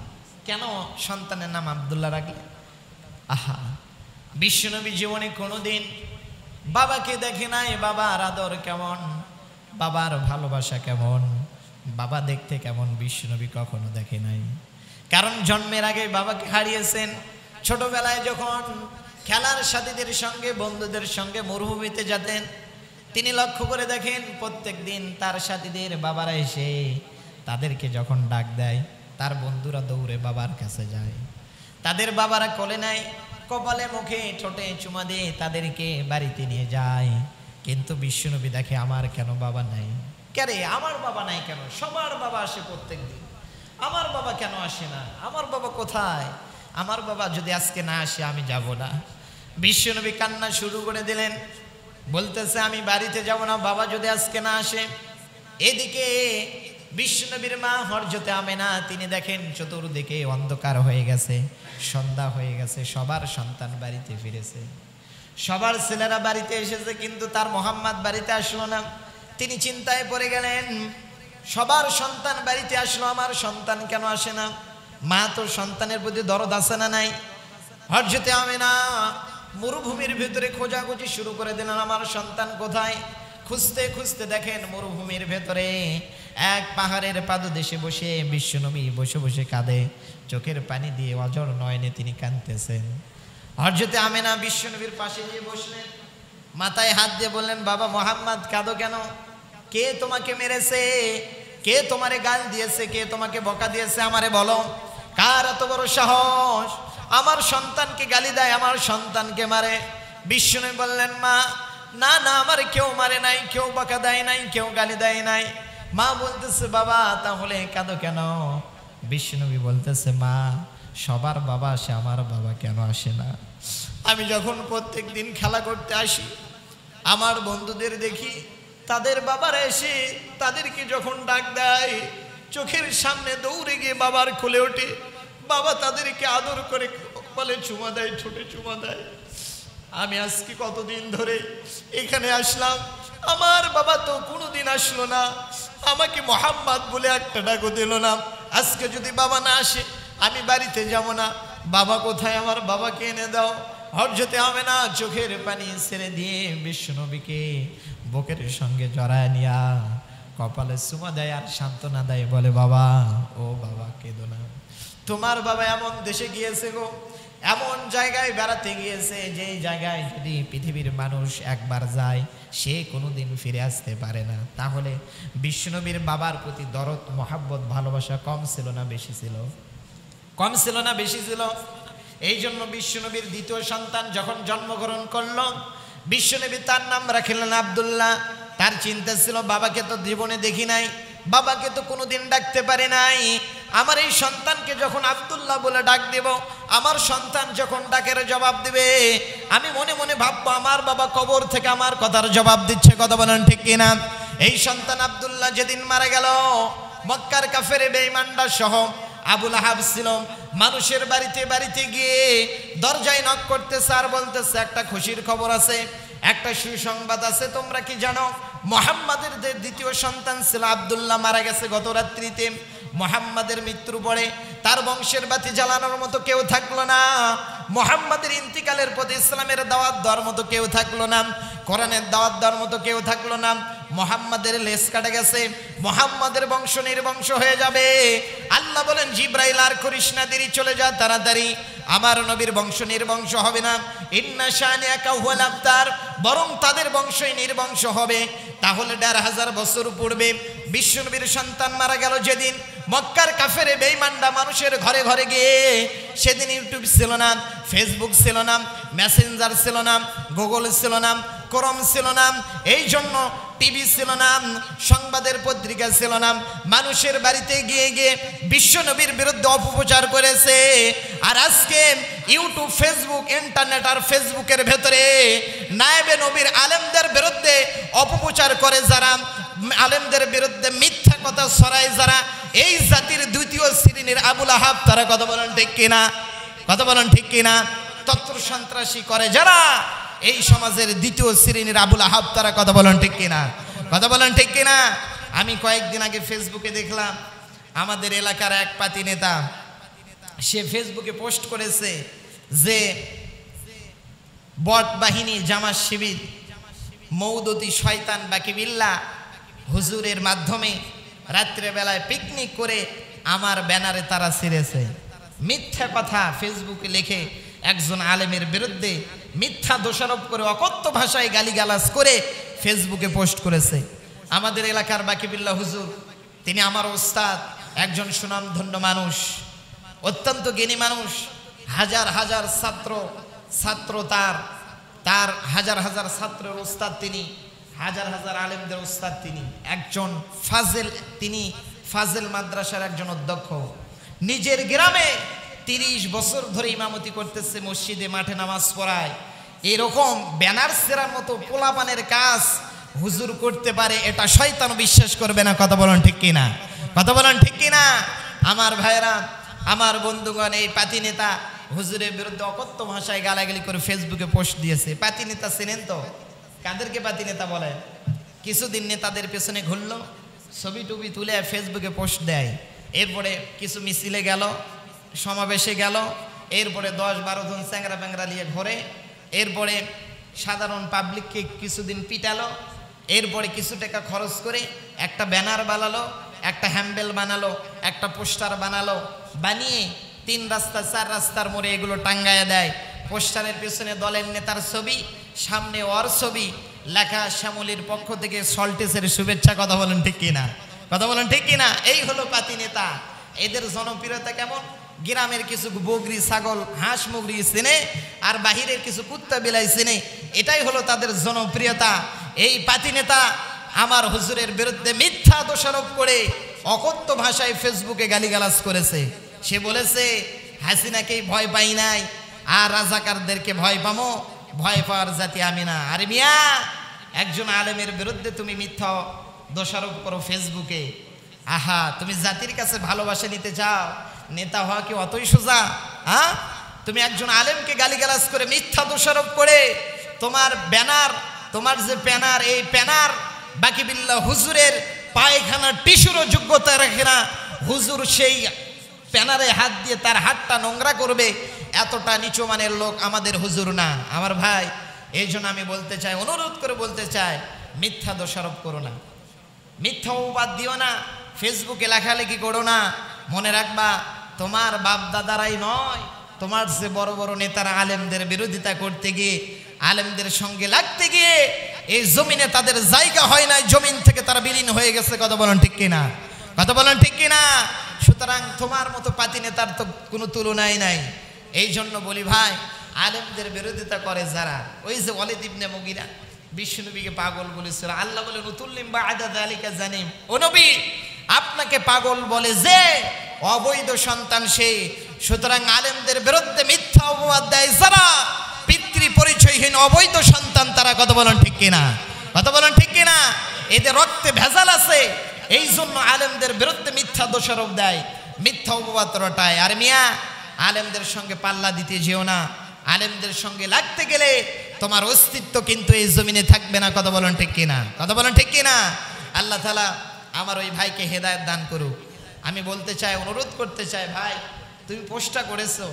কেন সন্তানের নাম আব্দুল্লাহ রাখলেন? আহা, বিশ্বনবী জীবনে কোনোদিন বাবাকে দেখে নাই। বাবার আদর কেমন, বাবার ভালোবাসা কেমন, বাবা দেখতে কেমন, বিশ্বনবী কখনো দেখে নাই। কারণ জন্মের আগে বাবাকে হারিয়েছেন। ছোটবেলায় যখন খেলার সাথীদের সঙ্গে, বন্ধুদের সঙ্গে মরুভূমিতে যেতেন, তিনি লক্ষ্য করে দেখেন প্রত্যেক দিন তার সাথীদের বাবারা এসে তাদেরকে যখন ডাক দেয়, তার বন্ধুরা দৌড়ে বাবার কাছে যায়, তাদের বাবারা কোলে নেয়, কপালে মুখে ঠোঁটে চুমা দিয়ে তাদেরকে বাড়িতে নিয়ে যায়। কিন্তু বিশ্বনবী দেখে, আমার কেন বাবা নাই? কেরে আমার বাবা নাই কেন? সবার বাবা আসে প্রত্যেক দিন, আমার বাবা কেন আসে না? আমার বাবা কোথায়? আমার বাবা যদি আজকে না আসে আমি যাব না। বিশ্বনবী কান্না শুরু করে দিলেন, বলতেছে, আমি বাড়িতে যাব না বাবা যদি আজকে না আসে। এদিকে বিশ্বনবীর মা হযরতে আমেনা, তিনি দেখেন চতুর্দিকে অন্ধকার হয়ে গেছে, সন্ধ্যা হয়ে গেছে, সবার সন্তান বাড়িতে ফিরেছে, সবার ছেলেরা বাড়িতে এসেছে, কিন্তু তার মোহাম্মদ বাড়িতে আসলো না। তিনি চিন্তায় পড়ে গেলেন, সবার সন্তান বাড়িতে আসলো, আমার সন্তান কেন আসে না? মা তো সন্তানের প্রতি দরদ আছে না নাই? হযরতে আমেনা মরুভূমির ভিতরে খোঁজাখুঁজি শুরু করে দিলেন, আমার সন্তান কোথায়? খুঁজতে খুঁজতে দেখেন মরুভূমির ভেতরে এক পাহাড়ের পাদদেশে বসে বিশ্বনবী বসে বসে কাঁদে, চোখের পানি দিয়ে অজর নয়নে তিনি কাঁদতেছেন। হযরতে আমেনা বিশ্বনবীর পাশে গিয়ে বসলেন, মাথায় হাত দিয়ে বললেন, বাবা মোহাম্মদ কাঁদো কেন? কে তোমাকে মেরেছে? কে তোমারে গাল দিয়েছে? কে তোমাকে বকা দিয়েছে? আমারে বলো, কার এত বড় সাহস আমার সন্তানকে গালি দেয়, আমার সন্তানকে মারে? বিশ্বনবী বললেন, মা না না, আমার কেউ মারে নাই, কেউ বকা দেয় নাই, কেউ গালি দেয় নাই। মা বলতেছে, বাবা তাহলে কাঁদো কেন? বিশ্বনবী বলতেছে, মা সবার বাবা আসে, আমার বাবা কেন আসে না? আমি যখন প্রত্যেক দিন খেলা করতে আসি, আমার বন্ধুদের দেখি তাদের বাবারা এসে তাদেরকে যখন ডাক দেয়, চোখের সামনে দৌড়ে গিয়ে বাবার কোলে ওঠে, বাবা তাদেরকে আদর করে কপালে চুমা দেয়, ঠোঁটে চুমা দেয়। আমি আজকে কতদিন ধরে এখানে আসলাম, আমার বাবা তো কোনোদিন আসলো না, আমাকে মোহাম্মদ বলে একটা ডাকও দিল না। আজকে যদি বাবা না আসে আমি বাড়িতে যাব না। বাবা কোথায়? আমার বাবাকে এনে দাও। হযরতে আমেনা চোখের পানি ছেড়ে দিয়ে বিশ্বনবীকে বুকের সঙ্গে জড়ায় নিয়া কপালে চুমা দেয় আর সান্ত্বনা দেয়, বলে, বাবা ও বাবা কেঁদো না, তোমার বাবা এমন দেশে গিয়েছে গো, এমন জায়গায় বেড়াতে গিয়েছে যেই জায়গায় যদি পৃথিবীর মানুষ একবার যায় সে কোনোদিন ফিরে আসতে পারে না। তাহলে বিশ্বনবীর বাবার প্রতি দরদ, মহাব্বত, ভালোবাসা কম ছিল না বেশি ছিল? কম ছিল না বেশি ছিল? এই জন্য বিশ্বনবীর দ্বিতীয় সন্তান যখন জন্মগ্রহণ করল, বিশ্বনবী তার নাম রাখলেন আব্দুল্লাহ। তার চিন্তা ছিল, বাবাকে তো জীবনে দেখি নাই, বাবাকে তো কোনোদিন ডাকতে পারি নাই, আমার এই সন্তানকে যখন আব্দুল্লাহ বলে ডাক দেব, আমার সন্তান যখন ডাকের জবাব দিবে, আমি মনে মনে ভাববো আমার বাবা কবর থেকে আমার কথার জবাব দিচ্ছে। কথা বলেন ঠিক কিনা? এই সন্তান আব্দুল্লাহ যেদিন মারা গেল, মক্কার কাফের বেঈমানরা সহ আবু লাহাব ছিল মানুষের বাড়িতে বাড়িতে গিয়ে দরজায় নক করতেছে আর বলতেছে, একটা খুশির খবর আছে, একটা সুসংবাদ আছে। তোমরা কি জানো মুহাম্মাদের যে দ্বিতীয় সন্তান ছিল আব্দুল্লাহ মারা গেছে গত রাত্রিতে। মুহাম্মাদের মৃত্যুর পরে তার বংশের বাতি জ্বালানোর মতো কেউ থাকলো না। মুহাম্মাদের ইন্তিকালের পথে ইসলামের দাওয়াত দেওয়ার মতো কেউ থাকলো না, কোরআনের দাওয়াত দেওয়ার মতো কেউ থাকলো না। মুহাম্মাদের লেজ কাটা গেছে, মুহাম্মাদের বংশ নির্বংশ হয়ে যাবে। আল্লাহ বলেন, জিব্রাইল আর করিস না, দেরি, চলে যা তাড়াতাড়ি, আমার নবীর বংশ নির্বংশ হবে না। ইন্না শানিয়াকা হুয়াল আবতার, বরং তাদের বংশই নির্বংশ হবে। তাহলে ১৫০০ বছর পূর্বে বিশ্বনবীর সন্তান মারা গেল যেদিন, মক্কার কাফেরে বেঈমানরা মানুষের ঘরে ঘরে গিয়ে, সেদিন ইউটিউব ছিল না, ফেসবুক ছিল না, মেসেঞ্জার ছিল না, গুগল ছিল না, ক্রোম ছিল না, এই জন্য টিভি ছিল না, সংবাদের পত্রিকা ছিল না। মানুষের বাড়িতে গিয়ে গিয়ে বিশ্বনবীর বিরুদ্ধে অপপ্রচার করেছে। আর আজকে ইউটিউব, ফেসবুক, ইন্টারনেট আর ফেসবুকের ভেতরে নায়েবে নবীর আলেমদের বিরুদ্ধে অপপ্রচার করে যারা, আলেমদের বিরুদ্ধে মিথ্যা কথা ছড়ায় যারা, এই জাতির দ্বিতীয় শ্রেণীর আবু লাহাব তারা। কথা বলেন ঠিক কিনা? কথা বলেন ঠিক কিনা? তত্ত্ব সন্ত্রাসী করে যারা, এই সমাজের দ্বিতীয় শ্রেণীর আবু লাহাব তারা। কথা বলেন ঠিক কিনা? কথা বলেন ঠিক কিনা? আমি কয়েকদিন আগে ফেসবুকে দেখলাম আমাদের এলাকার এক পাতি নেতা, সে ফেসবুকে পোস্ট করেছে যে বট বাহিনী, জামাত শিবির, মৌদুদি, শয়তান বাকিবিল্লাহ হুজুরের মাধ্যমে রাত্রে বেলায় পিকনিক করে আমার ব্যানারে তারা ছিঁড়েছে। মিথ্যা কথা ফেসবুকে লিখে একজন আলেমের বিরুদ্ধে মিথ্যা দোষারোপ করে অকথ্য ভাষায় গালিগালাজ করে ফেসবুকে পোস্ট করেছে। আমাদের এলাকার বাকিবিল্লাহ হুজুর, তিনি আমার ওস্তাদ, একজন সুনামধন্য মানুষ, অত্যন্ত জ্ঞানী মানুষ, হাজার হাজার ছাত্র তার হাজার হাজার ছাত্রের ওস্তাদ তিনি, হাজার হাজার আলেমদের ওস্তাদ তিনি, একজন ফাজেল, তিনি ফাজেল মাদ্রাসার একজন অধ্যক্ষ। নিজের গ্রামে ৩০ বছর ধরে ইমামতি করতেছে, মসজিদে মাঠে নামাজ পড়ায়। এরকম ব্যানার সেরার মতো পোলাপানের কাজ হুজুর করতে পারে, এটা শয়তান বিশ্বাস করবে না। কথা বলেন ঠিক কিনা? কথা বলেন ঠিক কিনা? আমার ভাইরা, আমার বন্ধুগণ, এই পাতি নেতা হুজুরের বিরুদ্ধে অকথ্য ভাষায় গালাগালি করে ফেসবুকে পোস্ট দিয়েছে। পাতি নেতা চেনেন তো? কাদেরকে পাতি নেতা বলে? কিছুদিন নেতাদের পেছনে ঘুরলো, ছবি টুবি তুলে ফেসবুকে পোস্ট দেয়, এরপরে কিছু মিছিলে গেল, সমাবেশে গেল, এরপরে ১০-১২ জন চ্যাংরা ব্যাংরা নিয়ে ঘোরে, এরপরে সাধারণ পাবলিককে কিছুদিন পিটালো, এরপরে কিছু টাকা খরচ করে একটা ব্যানার বানালো, একটা হ্যাম্বেল বানালো, একটা পোস্টার বানালো, বানিয়ে 3 রাস্তা 4 রাস্তার মোড়ে এগুলো টাঙ্গায়া দেয়। পোস্টারের পেছনে দলের নেতার ছবি, সামনে ওর ছবি, লেখা শ্যামলীর পক্ষ থেকে সল্টেসের শুভেচ্ছা। কথা বলেন ঠিক কিনা? কথা বলেন ঠিক কিনা? এই হলো পাতি নেতা। এদের জনপ্রিয়তা কেমন? গ্রামের কিছু বকরি ছাগল হাঁস মুগরি চেনে, আর বাহিরের কিছু কুত্তা বিলাই চেনে। এটাই হলো তাদের জনপ্রিয়তা। এই পাতি নেতা আমার হুজুরের বিরুদ্ধে মিথ্যা দোষারোপ করে অকথ্য ভাষায় ফেসবুকে গালিগালাজ করেছে। সে বলেছে হাসিনাকেই ভয় পাই নাই, আর রাজাকারদেরকে ভয় পামো, ভয় পাওয়ার জাতি আমি না। আরে মিয়া, একজন আলেমের বিরুদ্ধে তুমি মিথ্যা দোষারোপ করো ফেসবুকে। আহা, তুমি জাতির কাছে ভালোবাসা নিতে চাও? নেতা হওয়া কি অতই সোজা? হ্যাঁ, তুমি একজন আলেমকে গালিগালাজ করে মিথ্যা দোষারোপ করে তোমার ব্যানার, তোমার যে প্যানার, এই প্যানার বাকি বিল্লাহ হুজুরের পায়খানা টিস্যুরও যোগ্যতা রাখে না। হুজুর সেই প্যানারে হাত দিয়ে তার হাতটা নোংরা করবে, এতটা নিচু মানের লোক আমাদের হুজুর না। আমার ভাই, এই জন্য আমি বলতে চাই, অনুরোধ করে বলতে চাই, মিথ্যা দোষারোপ করো না, মিথ্যা অপবাদ দিও না, ফেসবুকে লেখালেখি করো না। মনে রাখবা, তোমার বাপ দাদারাই নয়, তোমার যে বড় বড় নেতারা আলেমদের বিরোধিতা করতে গিয়ে, আলেমদের সঙ্গে লাগতে গিয়ে এই জমিনে তাদের জায়গা হয় নাই, জমিন থেকে তারা বিলীন হয়ে গেছে। কথা বলেন ঠিক কিনা? কথা বলেন ঠিক কিনা? সুতরাং তোমার মতো পাতি নেতার তো কোনো তুলনাই নাই। এই জন্য বলি ভাই, আলেমদের বিরোধিতা করে যারা, ওই যে ওয়ালিদ ইবনে মুগিরা বিশ্বনবীকে পাগল বলেছিল, আল্লাহ বলেন উতুল্লিম বা'দা যালিকা জানিম, ও নবী আপনাকে পাগল বলে যে অবৈধ সন্তান সে। সুতরাং আলেমদের বিরুদ্ধে মিথ্যা অপবাদ দেয় যারা, পিতৃ পরিচয়হীন অবৈধ সন্তান তারা। কথা বলেন ঠিক কিনা? কথা বলেন ঠিক কিনা? এদের রক্তে ভেজাল আছে, এই জন্য আলেমদের বিরুদ্ধে মিথ্যা দোষারোপ দেয়, মিথ্যা অপবাদ রটায়। আর মিয়া, আলেমদের সঙ্গে পাল্লা দিতে যেও না। আলেমদের সঙ্গে লাগতে গেলে তোমার অস্তিত্ব কিন্তু এই জমিনে থাকবে না। কথা বলেন ঠিক কিনা? কথা বলেন ঠিক কিনা? আল্লাহ তাআলা আমার ওই ভাইকে হেদায়েত দান করুক। আমি বলতে চাই, অনুরোধ করতে চাই, ভাই তুমি পোস্টটা করেছো,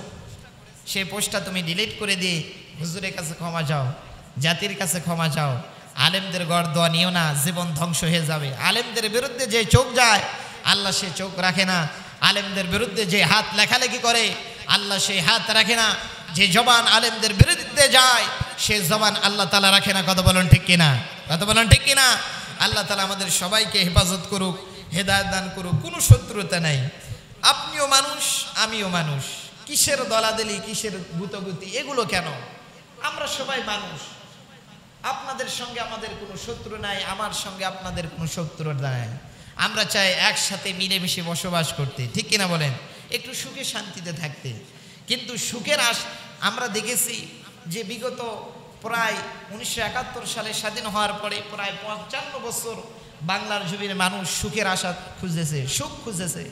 সেই পোস্টটা তুমি ডিলিট করে দিয়ে হুজুরের কাছে ক্ষমা চাও, জাতির কাছে ক্ষমা চাও। আলেমদের গড় দোয়া নিও না, জীবন ধ্বংস হয়ে যাবে। আলেমদের বিরুদ্ধে যে চোখ যায়, আল্লাহ সে চোখ রাখে না। আলেমদের বিরুদ্ধে যে হাত লেখালেখি করে, আল্লাহ সেই হাত রাখে না। যে জবান আলেমদের বিরুদ্ধে যায়, সে জবান আল্লাহ তাআলা রাখে না। কথা বলেন ঠিক কিনা? কথা বলেন ঠিক কিনা? আল্লাহ তাআলা আমাদের সবাইকে হেফাজত করুক, হেদায়েত দান করুক। কোনো শত্রুতা নাই, আপনিও মানুষ, আমিও মানুষ। কিসের দলাদলি, কিসের গুতগুতি, এগুলো কেন? আমরা সবাই মানুষ। আপনাদের সঙ্গে আমাদের কোনো শত্রু নাই, আমার সঙ্গে আপনাদের কোনো শত্রু নাই। আমরা চাই একসাথে মিলেমিশে বসবাস করতে, ঠিক কিনা বলেন? একটু সুখে শান্তিতে থাকতে। কিন্তু সুখের আমরা দেখেছি যে বিগত প্রায় 1971 সালে স্বাধীন হওয়ার পরে প্রায় 55 বছর বাংলার জমির মানুষ সুখের আশা খুঁজেছে, সুখ খুঁজেছে।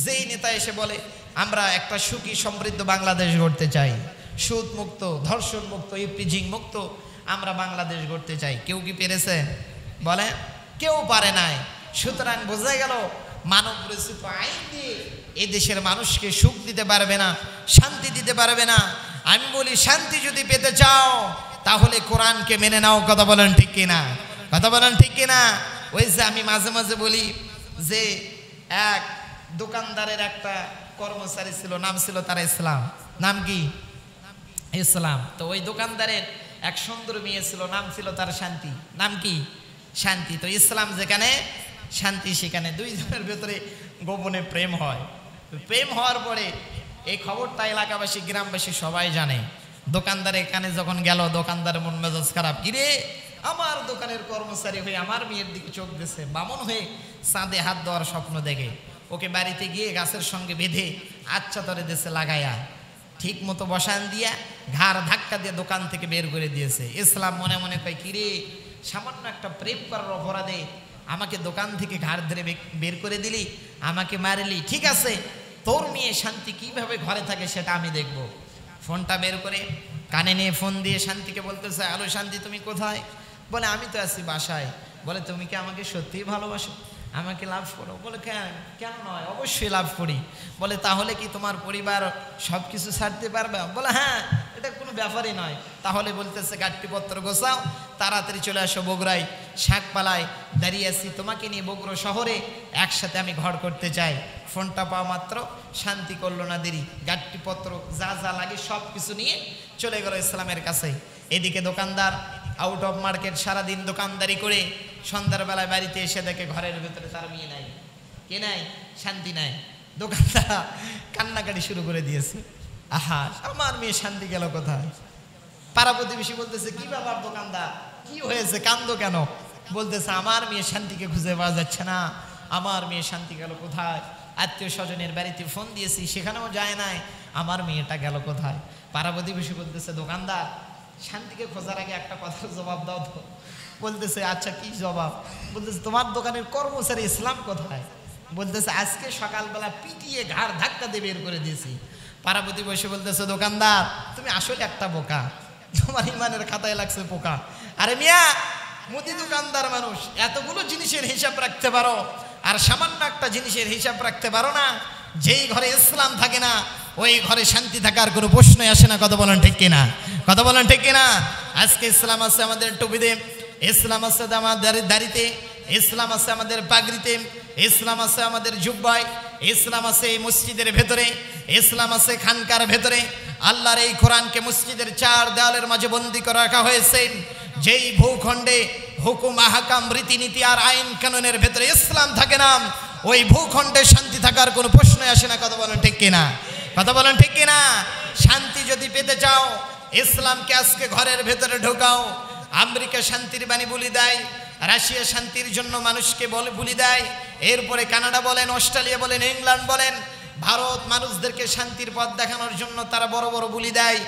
যেই নেতা এসে বলে আমরা একটা সুখী সমৃদ্ধ বাংলাদেশ গড়তে চাই, সুদ মুক্ত, ধর্ষণ মুক্ত, ইপিজিং মুক্ত আমরা বাংলাদেশ গড়তে চাই, কেউ কি পেরেছে? বলে কেউ পারে নাই। সুতরাং বোঝা গেল, মানব রচিত আইন দিয়ে এই দেশের মানুষকে সুখ দিতে পারবে না, শান্তি দিতে পারবে না। আমি বলি, শান্তি যদি পেতে চাও তাহলে কোরআনকে মেনে নাও। কথা বলেন ঠিক কিনা? কথা বলেন ঠিক কিনা? ওই যে আমি মাঝে মাঝে বলি যে এক দোকানদারের একটা কর্মচারী ছিল, নাম ছিল তার ইসলাম। নাম কি? ইসলাম। তো ওই দোকানদারের এক সুন্দর মেয়ে ছিল, নাম ছিল তার শান্তি। নাম কি? শান্তি। তো ইসলাম যেখানে, শান্তি সেখানে। দুইজনের ভেতরে গোপনে প্রেম হয়। প্রেম হওয়ার পরে এই খবরটা এলাকাবাসী, গ্রামবাসী সবাই জানে। দোকানদার এখানে যখন গেল, দোকানদারের মন মেজাজ খারাপ। কিরে, আমার দোকানের কর্মচারী হয়ে আমার মেয়ের দিকে চোখ দিয়েছে, বামন হয়ে চাঁদে হাত দেওয়ার স্বপ্ন দেখে। ওকে বাড়িতে গিয়ে গাছের সঙ্গে বেঁধে আচ্ছা তরে দেশে লাগাইয়া ঠিক মতো বসান দিয়া ঘাড় ধাক্কা দিয়ে দোকান থেকে বের করে দিয়েছে। ইসলাম মনে মনে কয়, কিরে, সামান্য একটা প্রেম করার অপরাধে আমাকে দোকান থেকে ঘাড় ধরে বের করে দিলি, আমাকে মারলি, ঠিক আছে, তোর মেয়ে শান্তি কিভাবে ঘরে থাকে সেটা আমি দেখব। ফোনটা বের করে কানে নিয়ে ফোন দিয়ে শান্তিকে বলতেছে, আলো শান্তি তুমি কোথায়? বলে আমি তো আছি বাসায়। বলে তুমি কি আমাকে সত্যিই ভালোবাসো? আমাকে লাভ করো? বলে কেন নয়, অবশ্যই লাভ করি। বলে তাহলে কি তোমার পরিবার সব কিছু ছাড়তে পারবে? বলে হ্যাঁ, এটা কোনো ব্যাপারই নয়। তাহলে বলতেছে গাট্টিপত্র গোছাও, তাড়াতাড়ি চলে আসো বগুড়ায়, শাকপালায় দাঁড়িয়ে আছি তোমাকে নিয়ে বগুড়া শহরে, একসাথে আমি ঘর করতে চাই। ফোনটা পাওয়া মাত্র শান্তি করলো না দেরি, গাট্টিপত্র যা যা লাগে সব কিছু নিয়ে চলে গেল ইসলামের কাছে। এদিকে দোকানদার আউট অফ মার্কেট, সারাদিন দোকানদারি করে সন্ধ্যার বেলায় বাড়িতে এসে দেখে ঘরের ভেতরে তার মেয়ে নাই, কে নাই, শান্তি নাই। দোকানদার কান্নাকাটি শুরু করে দিয়েছে, আহা আমার মেয়ে শান্তি গেল কোথায়। পাড়া প্রতিবেশী বলতেছে কি ব্যাপার দোকানদার, কি হয়েছে, কান্দো কেন? বলতেছে আমার মেয়ে শান্তিকে খুঁজে পাওয়া যাচ্ছে না, আমার মেয়ে শান্তি গেল কোথায়। আত্মীয় স্বজনের বাড়িতে ফোন দিয়েছি, সেখানেও যায় নাই, আমার মেয়েটা গেল কোথায়। পাড়া প্রতিবেশী বলতেছে দোকানদার শান্তিকে খোঁজার আগে একটা কথার জবাব দাও তো। বলতেছে আচ্ছা কি জবাব? বলতেছে তোমার দোকানের কর্মচারী ইসলাম কোথায়? বলতেছে আজকে সকালবেলা পিটিয়ে ঘাড় ধাক্কা দিয়ে বের করে দিয়েছি। পাড়া প্রতিবেশী বলতেছে দোকানদার তুমি আসলে একটা বোকা, তোমার ইমানের খাতায় লাগছে পোকা। আরে মিয়া মুদি দোকানদার মানুষ, এতগুলো জিনিসের হিসাব রাখতে পারো আর সামান্য একটা জিনিসের হিসাব রাখতে পারো না? যেই ঘরে ইসলাম থাকে না ওই ঘরে শান্তি থাকার কোনো প্রশ্নই আসে না। কথা বলেন ঠিক কিনা? কথা বলেন ঠিক কিনা? আজকে ইসলাম আছে আমাদের টুপিতে, ইসলাম আছে আমাদের দাড়িতে, ইসলাম আছে আমাদের পাগড়িতে, ইসলাম আছে আমাদের জুব্বায়, ইসলাম আছে এই মসজিদের ভেতরে, ইসলাম আছে খানকার ভেতরে। আল্লাহর এই কোরআনকে মসজিদের চার দেওয়ালের মাঝে বন্দী করে রাখা হয়েছে। যেই ভূখণ্ডে হুকুম আহকাম রীতিনীতি আর আইন কানুনের ভেতরে ইসলাম থাকে না, ওই ভূখণ্ডে শান্তি থাকার কোনো প্রশ্নই আসে না। কথা বলেন ঠিক কিনা? কথা বলেন ঠিক কিনা? শান্তি যদি পেতে চাও ইসলামকে আজকে ঘরের ভেতরে ঢোকাও। আমেরিকা শান্তির বাণী বলি দেয়, রাশিয়া শান্তির জন্য মানুষকে বলে বলি দেয়, এরপরে কানাডা বলেন, অস্ট্রেলিয়া বলেন, ইংল্যান্ড বলেন, ভারত মানুষদেরকে শান্তির পথ দেখানোর জন্য তারা বড় বড় বলি দেয়।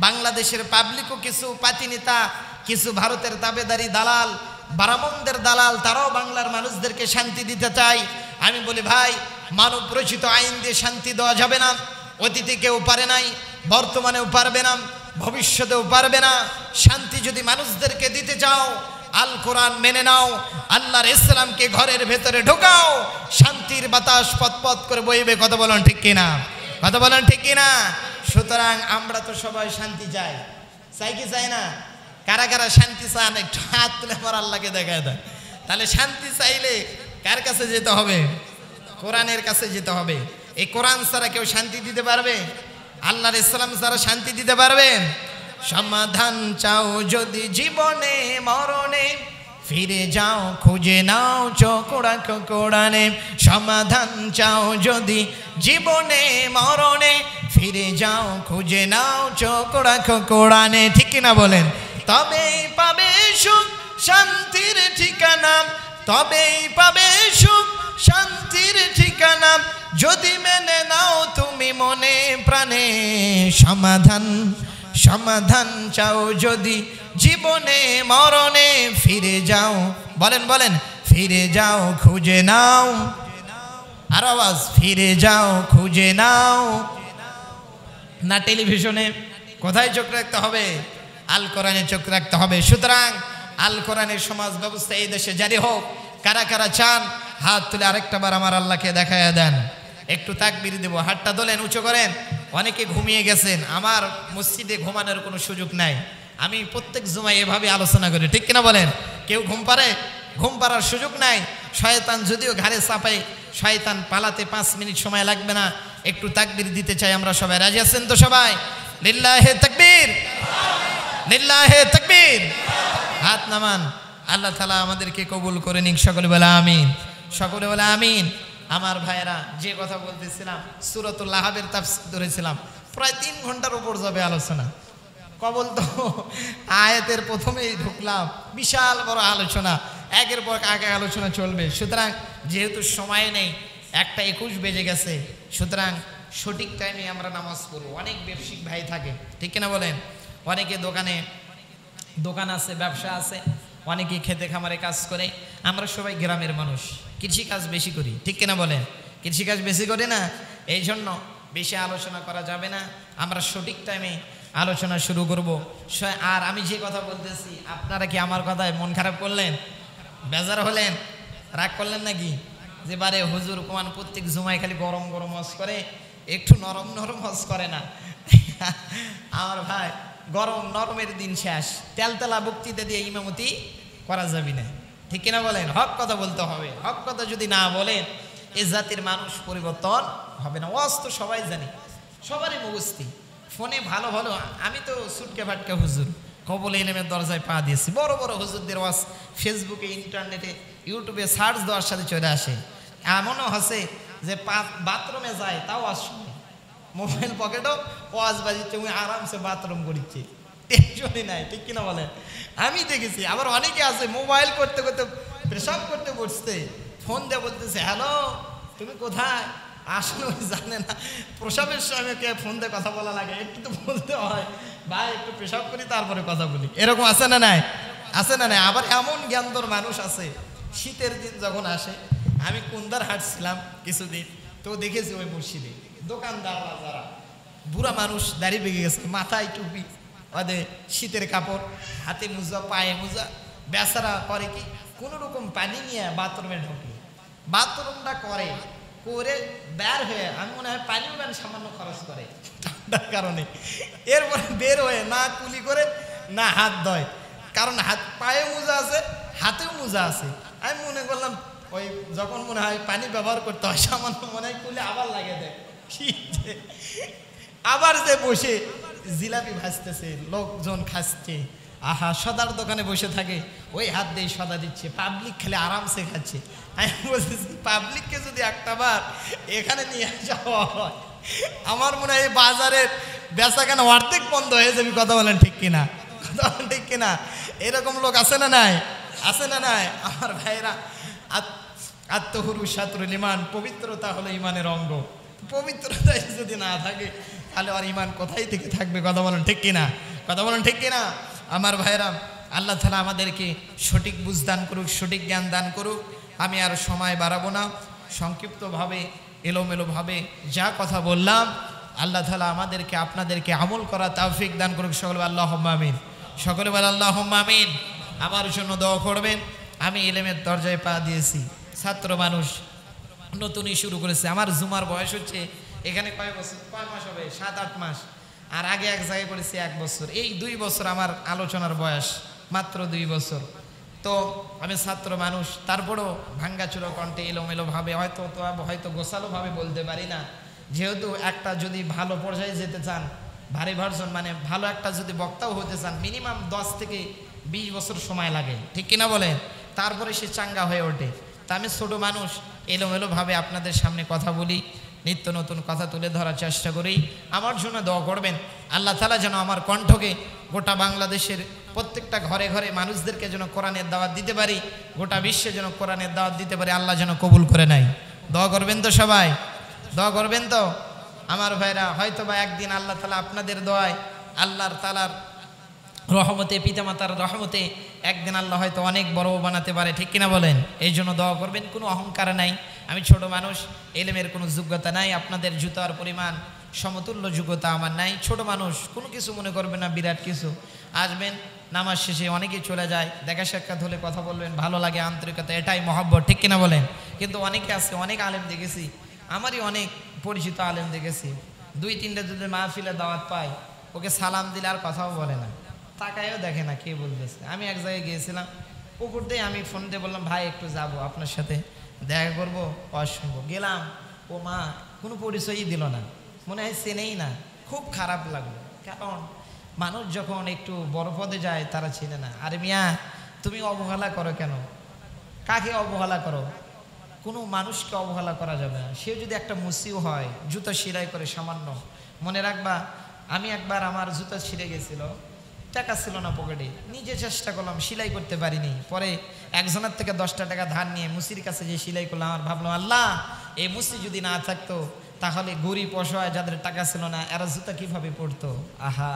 বাংলাদেশের পাবলিকও কিছু পাতি নেতা, কিছু ভারতের দাবেদারি দালাল, বারামন্দের দালাল, তারাও বাংলার মানুষদেরকে শান্তি দিতে চায়। আমি বলি ভাই, মানব রচিত আইন দিয়ে শান্তি দেওয়া যাবে না। অতীতে কেউ পারে নাই, বর্তমানেও পারবে না, ভবিষ্যতেও পারবে না। শান্তি যদি মানুষদেরকে দিতে চাও আল কোরআন মেনে নাও, আল্লাহর ইসলামকে ঘরের ভেতরে ঢোকাও, শান্তির বাতাস পথ করে বইবে। কথা বলেন ঠিক কিনা? কথা বলেন ঠিক কিনা? সুতরাং আমরা তো সবাই শান্তি চাই, চাই কি চাই না? কারা কারা শান্তি চান একটু হাত তুলে আমার আল্লাহকে দেখায় দেয়। তাহলে শান্তি চাইলে কার কাছে যেতে হবে? কোরআনের কাছে যেতে হবে। এই কোরআন ছাড়া কেউ শান্তি দিতে পারবে? আল্লাহর ইসলাম ছাড়া শান্তি দিতে পারবে? সমাধান চাও যদি জীবনে মরণে, ফিরে যাও খুঁজে নাও চোখ রাখো কোরআনে। সমাধান চাও যদি জীবনে মরণে, ফিরে যাও খুঁজে নাও চোখ রাখো কোরআনে। ঠিক কিনা বলেন? তবেই পাবে সুখ শান্তির ঠিকানা, তবেই পাবে সুখ শান্তির ঠিকানা, যদি মেনে নাও তুমি মনে প্রাণে। সমাধান সমাধান চাও যদি জীবনে মরণে, ফিরে যাও, বলেন বলেন, ফিরে যাও খুঁজে নাও। আর আওয়াজ, ফিরে যাও খুঁজে নাও। না টেলিভিশনে, কোথায় চোখ রাখতে হবে? আল কোরআনে চোখ রাখতে হবে। সুতরাং আল কোরআনের সমাজ ব্যবস্থা এই দেশে জারি হোক। কারা কারা চান হাত তুলে আরেকটা বার আমার আল্লাহকে দেখাইয়া দেন। একটু তাকবীর দেব, হাতটা তোলেন, উঁচু করেন। অনেকে ঘুমিয়ে গেছেন, আমার মসজিদে ঘুমানোর কোনো সুযোগ নাই। আমি প্রত্যেক জুমায় এভাবে আলোচনা করি, ঠিক কিনা বলেন? কেউ ঘুম পারে? ঘুম পাড়ার সুযোগ নাই। শয়তান যদিও ঘাড়ে চাপায়, শয়তান পালাতে 5 মিনিট সময় লাগবে না। একটু তাকবীর দিতে চাই আমরা সবাই। রাজি আছেন তো সবাই? লিল্লাহে তাকবীর, লিল্লাহে তাকবীর। হাত নামান। আল্লাহ তাআলা আমাদেরকে কবুল করে নিক। সকলে বলে আমিন, সকলে বলে আমিন। আমার ভাইয়েরা, যে কথা বলতেছিলাম সূরাতুল আহজাবের তাফসীর ধরেছিলাম, প্রায় 3 ঘন্টার উপর যাবে আলোচনা। কবল তো আয়াতের প্রথমেই ঢুকলাম, বিশাল বড় আলোচনা, একের পর এক আলোচনা চলবে। সুতরাং যেহেতু সময় নেই, 1:21 বেজে গেছে, সুতরাং সঠিক টাইমে আমরা নামাজ পড়ব। অনেক ব্যবসায়িক ভাই থাকে, ঠিক কিনা বলেন? অনেকে দোকান আছে, ব্যবসা আছে, অনেকে খেতে খামারে কাজ করে। আমরা সবাই গ্রামের মানুষ, কৃষিকাজ বেশি করি, ঠিক কিনা বলেন? কৃষিকাজ বেশি করি না, এই জন্য বেশি আলোচনা করা যাবে না। আমরা সঠিক টাইমে আলোচনা শুরু করব। আর আমি যে কথা বলতেছি, আপনারা কি আমার কথায় মন খারাপ করলেন, বেজার হলেন, রাগ করলেন নাকি? যে বারে হুজুর কোমান প্রত্যেক জুমায় খালি গরম গরম হজ করে, একটু নরম নরম হজ করে না। আমার ভাই গরম নরমের দিন শেষ, তেলতেলা বক্তৃতা দিয়ে ইমামতি করা যাবে না, ঠিক কিনা বলেন? হক কথা বলতে হবে। হক কথা যদি না বলেন এই জাতির মানুষ পরিবর্তন হবে না। ওয়াজ তো সবাই জানি, সবারই মুখস্থি। ফোনে ভালো ভালো, আমি তো সুটকে ফাটকে হুজুর কবল ইলমের দরজায় পা দিয়েছি। বড় বড় হুজুরদের ওয়াজ ফেসবুকে, ইন্টারনেটে, ইউটিউবে সার্চ দেওয়ার সাথে চলে আসে। এমনও আছে যে বাথরুমে যায় তাও ওয়াজ শুনে, মোবাইল পকেটও ওয়াজ বাজিচ্ছে, উনি আরামসে বাথরুম করিচ্ছে, টেনশনই নাই, ঠিক কিনা বলেন? আমি দেখেছি। আবার অনেকে আছে মোবাইল করতে করতে পেশাব করতে বসতে ফোন দিয়ে বলতেছে, হ্যালো তুমি কোথায়? আসলে জানে না প্রসাবের সময় কে ফোন দিয়ে কথা বলা লাগে, একটু তো বলতে হয় ভাই একটু পেশাব করি তারপরে কথা বলি। এরকম আছে না নাই? আছে না নাই? আবার এমন জ্ঞানদর মানুষ আছে, শীতের দিন যখন আসে, আমি কুন্দার হাঁটছিলাম কিছুদিন, তো দেখেছি ওই মসজিদে দোকানদাররা যারা বুড়া মানুষ, দাঁড়িয়ে বেগে গেছে, মাথায় টুপি, ওদের শীতের কাপড়, হাতে মোজা, পায়ে মোজা, বেচারা করে কি কোনো রকম পানি নিয়ে বাথরুমে ঢোকে, বাথরুমটা করে বের হয়ে, আমি মনে হয় পানিও গান সামান্য খরচ করে ঠান্ডার কারণে, এরপরে বের হয়ে না কুলি করে না হাত ধয়, কারণ হাত পায়ে মোজা আছে হাতেও মোজা আছে। আমি মনে করলাম ওই যখন মনে হয় পানি ব্যবহার করতে হয় সামান্য মনে হয় কুলে আবার লাগে দেয়, আবার যে বসে জিলাপি ভাজতেছে, লোকজন খাচ্ছে, আহা সদার দোকানে বসে থাকে, ওই হাত দিয়ে সদা দিচ্ছে, পাবলিক খেলে আরামসে খাচ্ছে। আমি বলতেছি পাবলিককে যদি একটা বার এখানে নিয়ে যাওয়া হয়, আমার মনে হয় এই বাজারের বেচাকেনা অর্ধেক বন্ধ হয়ে যাবে। কথা বলেন ঠিক কিনা? কথা বলেন ঠিক কিনা? এরকম লোক আছে না নাই? আছে না নাই? আমার ভাইরা, আত্মহুরু শাতরুল ইমান, পবিত্রতা হলো ইমানের অঙ্গ। পবিত্রতাই যদি না থাকে তাহলে আর ইমান কোথায় থেকে থাকবে? কথা বলেন ঠিক কিনা? কথা বলেন ঠিক কিনা? আমার ভাইরা, আল্লাহ তাআলা আমাদেরকে সঠিক বুঝ দান করুক, সঠিক জ্ঞান দান করুক। আমি আর সময় বাড়াবো না, সংক্ষিপ্তভাবে এলোমেলোভাবে যা কথা বললাম, আল্লাহ তাআলা আমাদেরকে আপনাদেরকে আমল করা তৌফিক দান করুক। সকলে বলেন আল্লাহুম্মা আমিন। সকলে বলেন আল্লাহুম্মা আমিন। আমার জন্য দোয়া করবেন। আমি ইলমের দরজায় পা দিয়েছি, ছাত্র মানুষ নতুনই শুরু করেছে। আমার জুমার বয়স হচ্ছে এখানে কয় বছর, কয় মাস হবে? 7-8 মাস। আর আগে এক জায়গায় করেছি 1 বছর। এই 2 বছর আমার আলোচনার বয়স, মাত্র 2 বছর। তো আমি ছাত্র মানুষ, তারপরও ভাঙ্গাচুরো কণ্ঠে এলোমেলোভাবে হয়তো গোছালোভাবে বলতে পারি না। যেহেতু একটা যদি ভালো পর্যায়ে যেতে চান, ভারী ভার্সন মানে ভালো একটা যদি বক্তাও হতে চান, মিনিমাম 10 থেকে 20 বছর সময় লাগে, ঠিক কিনা বলেন? তারপরে সে চাঙ্গা হয়ে ওঠে। তা আমি ছোটো মানুষ, এলোমেলোভাবে আপনাদের সামনে কথা বলি, নিত্য নতুন কথা তুলে ধরার চেষ্টা করি। আমার জন্য দোয়া করবেন, আল্লাহ তাআলা যেন আমার কণ্ঠকে গোটা বাংলাদেশের প্রত্যেকটা ঘরে ঘরে মানুষদেরকে যেন কোরআনের দাওয়াত দিতে পারি, গোটা বিশ্বে যেন কোরআনের দাওয়াত দিতে পারি, আল্লাহ যেন কবুল করে নেয়। দোয়া করবেন তো সবাই? দোয়া করবেন তো আমার ভাইরা? হয়তো বা একদিন আল্লাহ তাআলা আপনাদের দোয়ায়, আল্লাহর তাআলার রহমতে, পিতামাতার রহমতে একদিন আল্লাহ হয়তো অনেক বড় বানাতে পারে, ঠিক কিনা বলেন? এই জন্য দোয়া করবেন। কোনো অহংকার নাই, আমি ছোট মানুষ, এলেমের কোনো যোগ্যতা নাই, আপনাদের জুতার পরিমাণ সমতুল্য যোগ্যতা আমার নাই, ছোট মানুষ, কোনো কিছু মনে করবেন না বিরাট কিছু। আসবেন, নামাজ শেষে অনেকেই চলে যায়, দেখা সাক্ষাৎ হলে কথা বলবেন, ভালো লাগে, আন্তরিকতা, এটাই মহব্বত, ঠিক কিনা বলেন? কিন্তু অনেকে আছে, অনেক আলেম দেখেছি, আমারই অনেক পরিচিত আলেম দেখেছি, 2-3টা যদি মাহফিলে দাওয়াত পায়, ওকে সালাম দিলে আর কথাও বলে না, তাকায়ও দেখে না কে বলতেছে। আমি এক জায়গায় গিয়েছিলাম, উপর দিয়ে আমি ফোন দিয়ে বললাম, ভাই একটু যাব আপনার সাথে দেখা করবো, ওয়াজ শুনবো। গেলাম, ও মা কোনো পরিচয়ই দিল না, মনে হয় চেনেই না। খুব খারাপ লাগলো, কারণ মানুষ যখন একটু বড় পদে যায় তারা চেনে না। আরে মিয়া, তুমি অবহেলা করো কেন? কাকে অবহেলা করো? কোনো মানুষকে অবহেলা করা যাবে না। সে যদি একটা মুসিও হয়, জুতো সেলাই করে সামান্য, মনে রাখবা, আমি একবার আমার জুতো ছিঁড়ে গেছিল, টাকা ছিল না পকেটে, নিজে চেষ্টা করলাম, সেলাই করতে পারিনি। পরে একজনের থেকে 10টা টাকা ধার নিয়ে মুসির কাছে যে সেলাই করলাম। আমার ভাবলাম, আল্লাহ, এই মুসি যদি না থাকতো তাহলে গরিব অসহায় যাদের টাকা ছিল না, এরা জুতা কীভাবে পড়তো? আহা,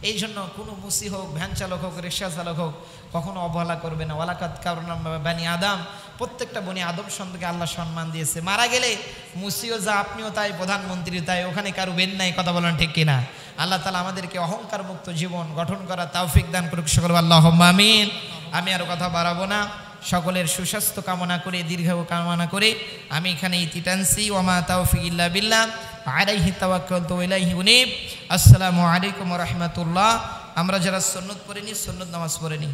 এই জন্য কোনো মুসি হোক, ভ্যান চালক হোক, রিক্সা চালক হোক, কখনো অবহেলা করবে না। ওয়ালাকাত কাররামনা বানি আদম, প্রত্যেকটা বনি আদম সন্তানকে আল্লাহ সম্মান দিয়েছে। মারা গেলে মুসিও যা, আপনিও তাই, প্রধানমন্ত্রী তাই, ওখানে কারো বেন নাই। কথা বলেন ঠিক কিনা? আল্লাহ তাআলা আমাদেরকে অহংকার মুক্ত জীবন গঠন করা তৌফিক দান করুক। সকলে আল্লাহুম্মা আমিন। আমি আর কথা বাড়াবো না, সকলের সুস্বাস্থ্য কামনা করে, দীর্ঘায়ু কামনা করে আমি এখানে ইতি টানছি। ওয়া মা তাওফিক ইল্লা বিল্লাহ। আলাইহি তাওয়াক্কালতু ওয়া ইলাইহি উনীব। আসসালামু আলাইকুম ওয়া রাহমাতুল্লাহ। আমরা যারা সুন্নাত পড়িনি সুন্নাত নামাজ পড়ে নিই।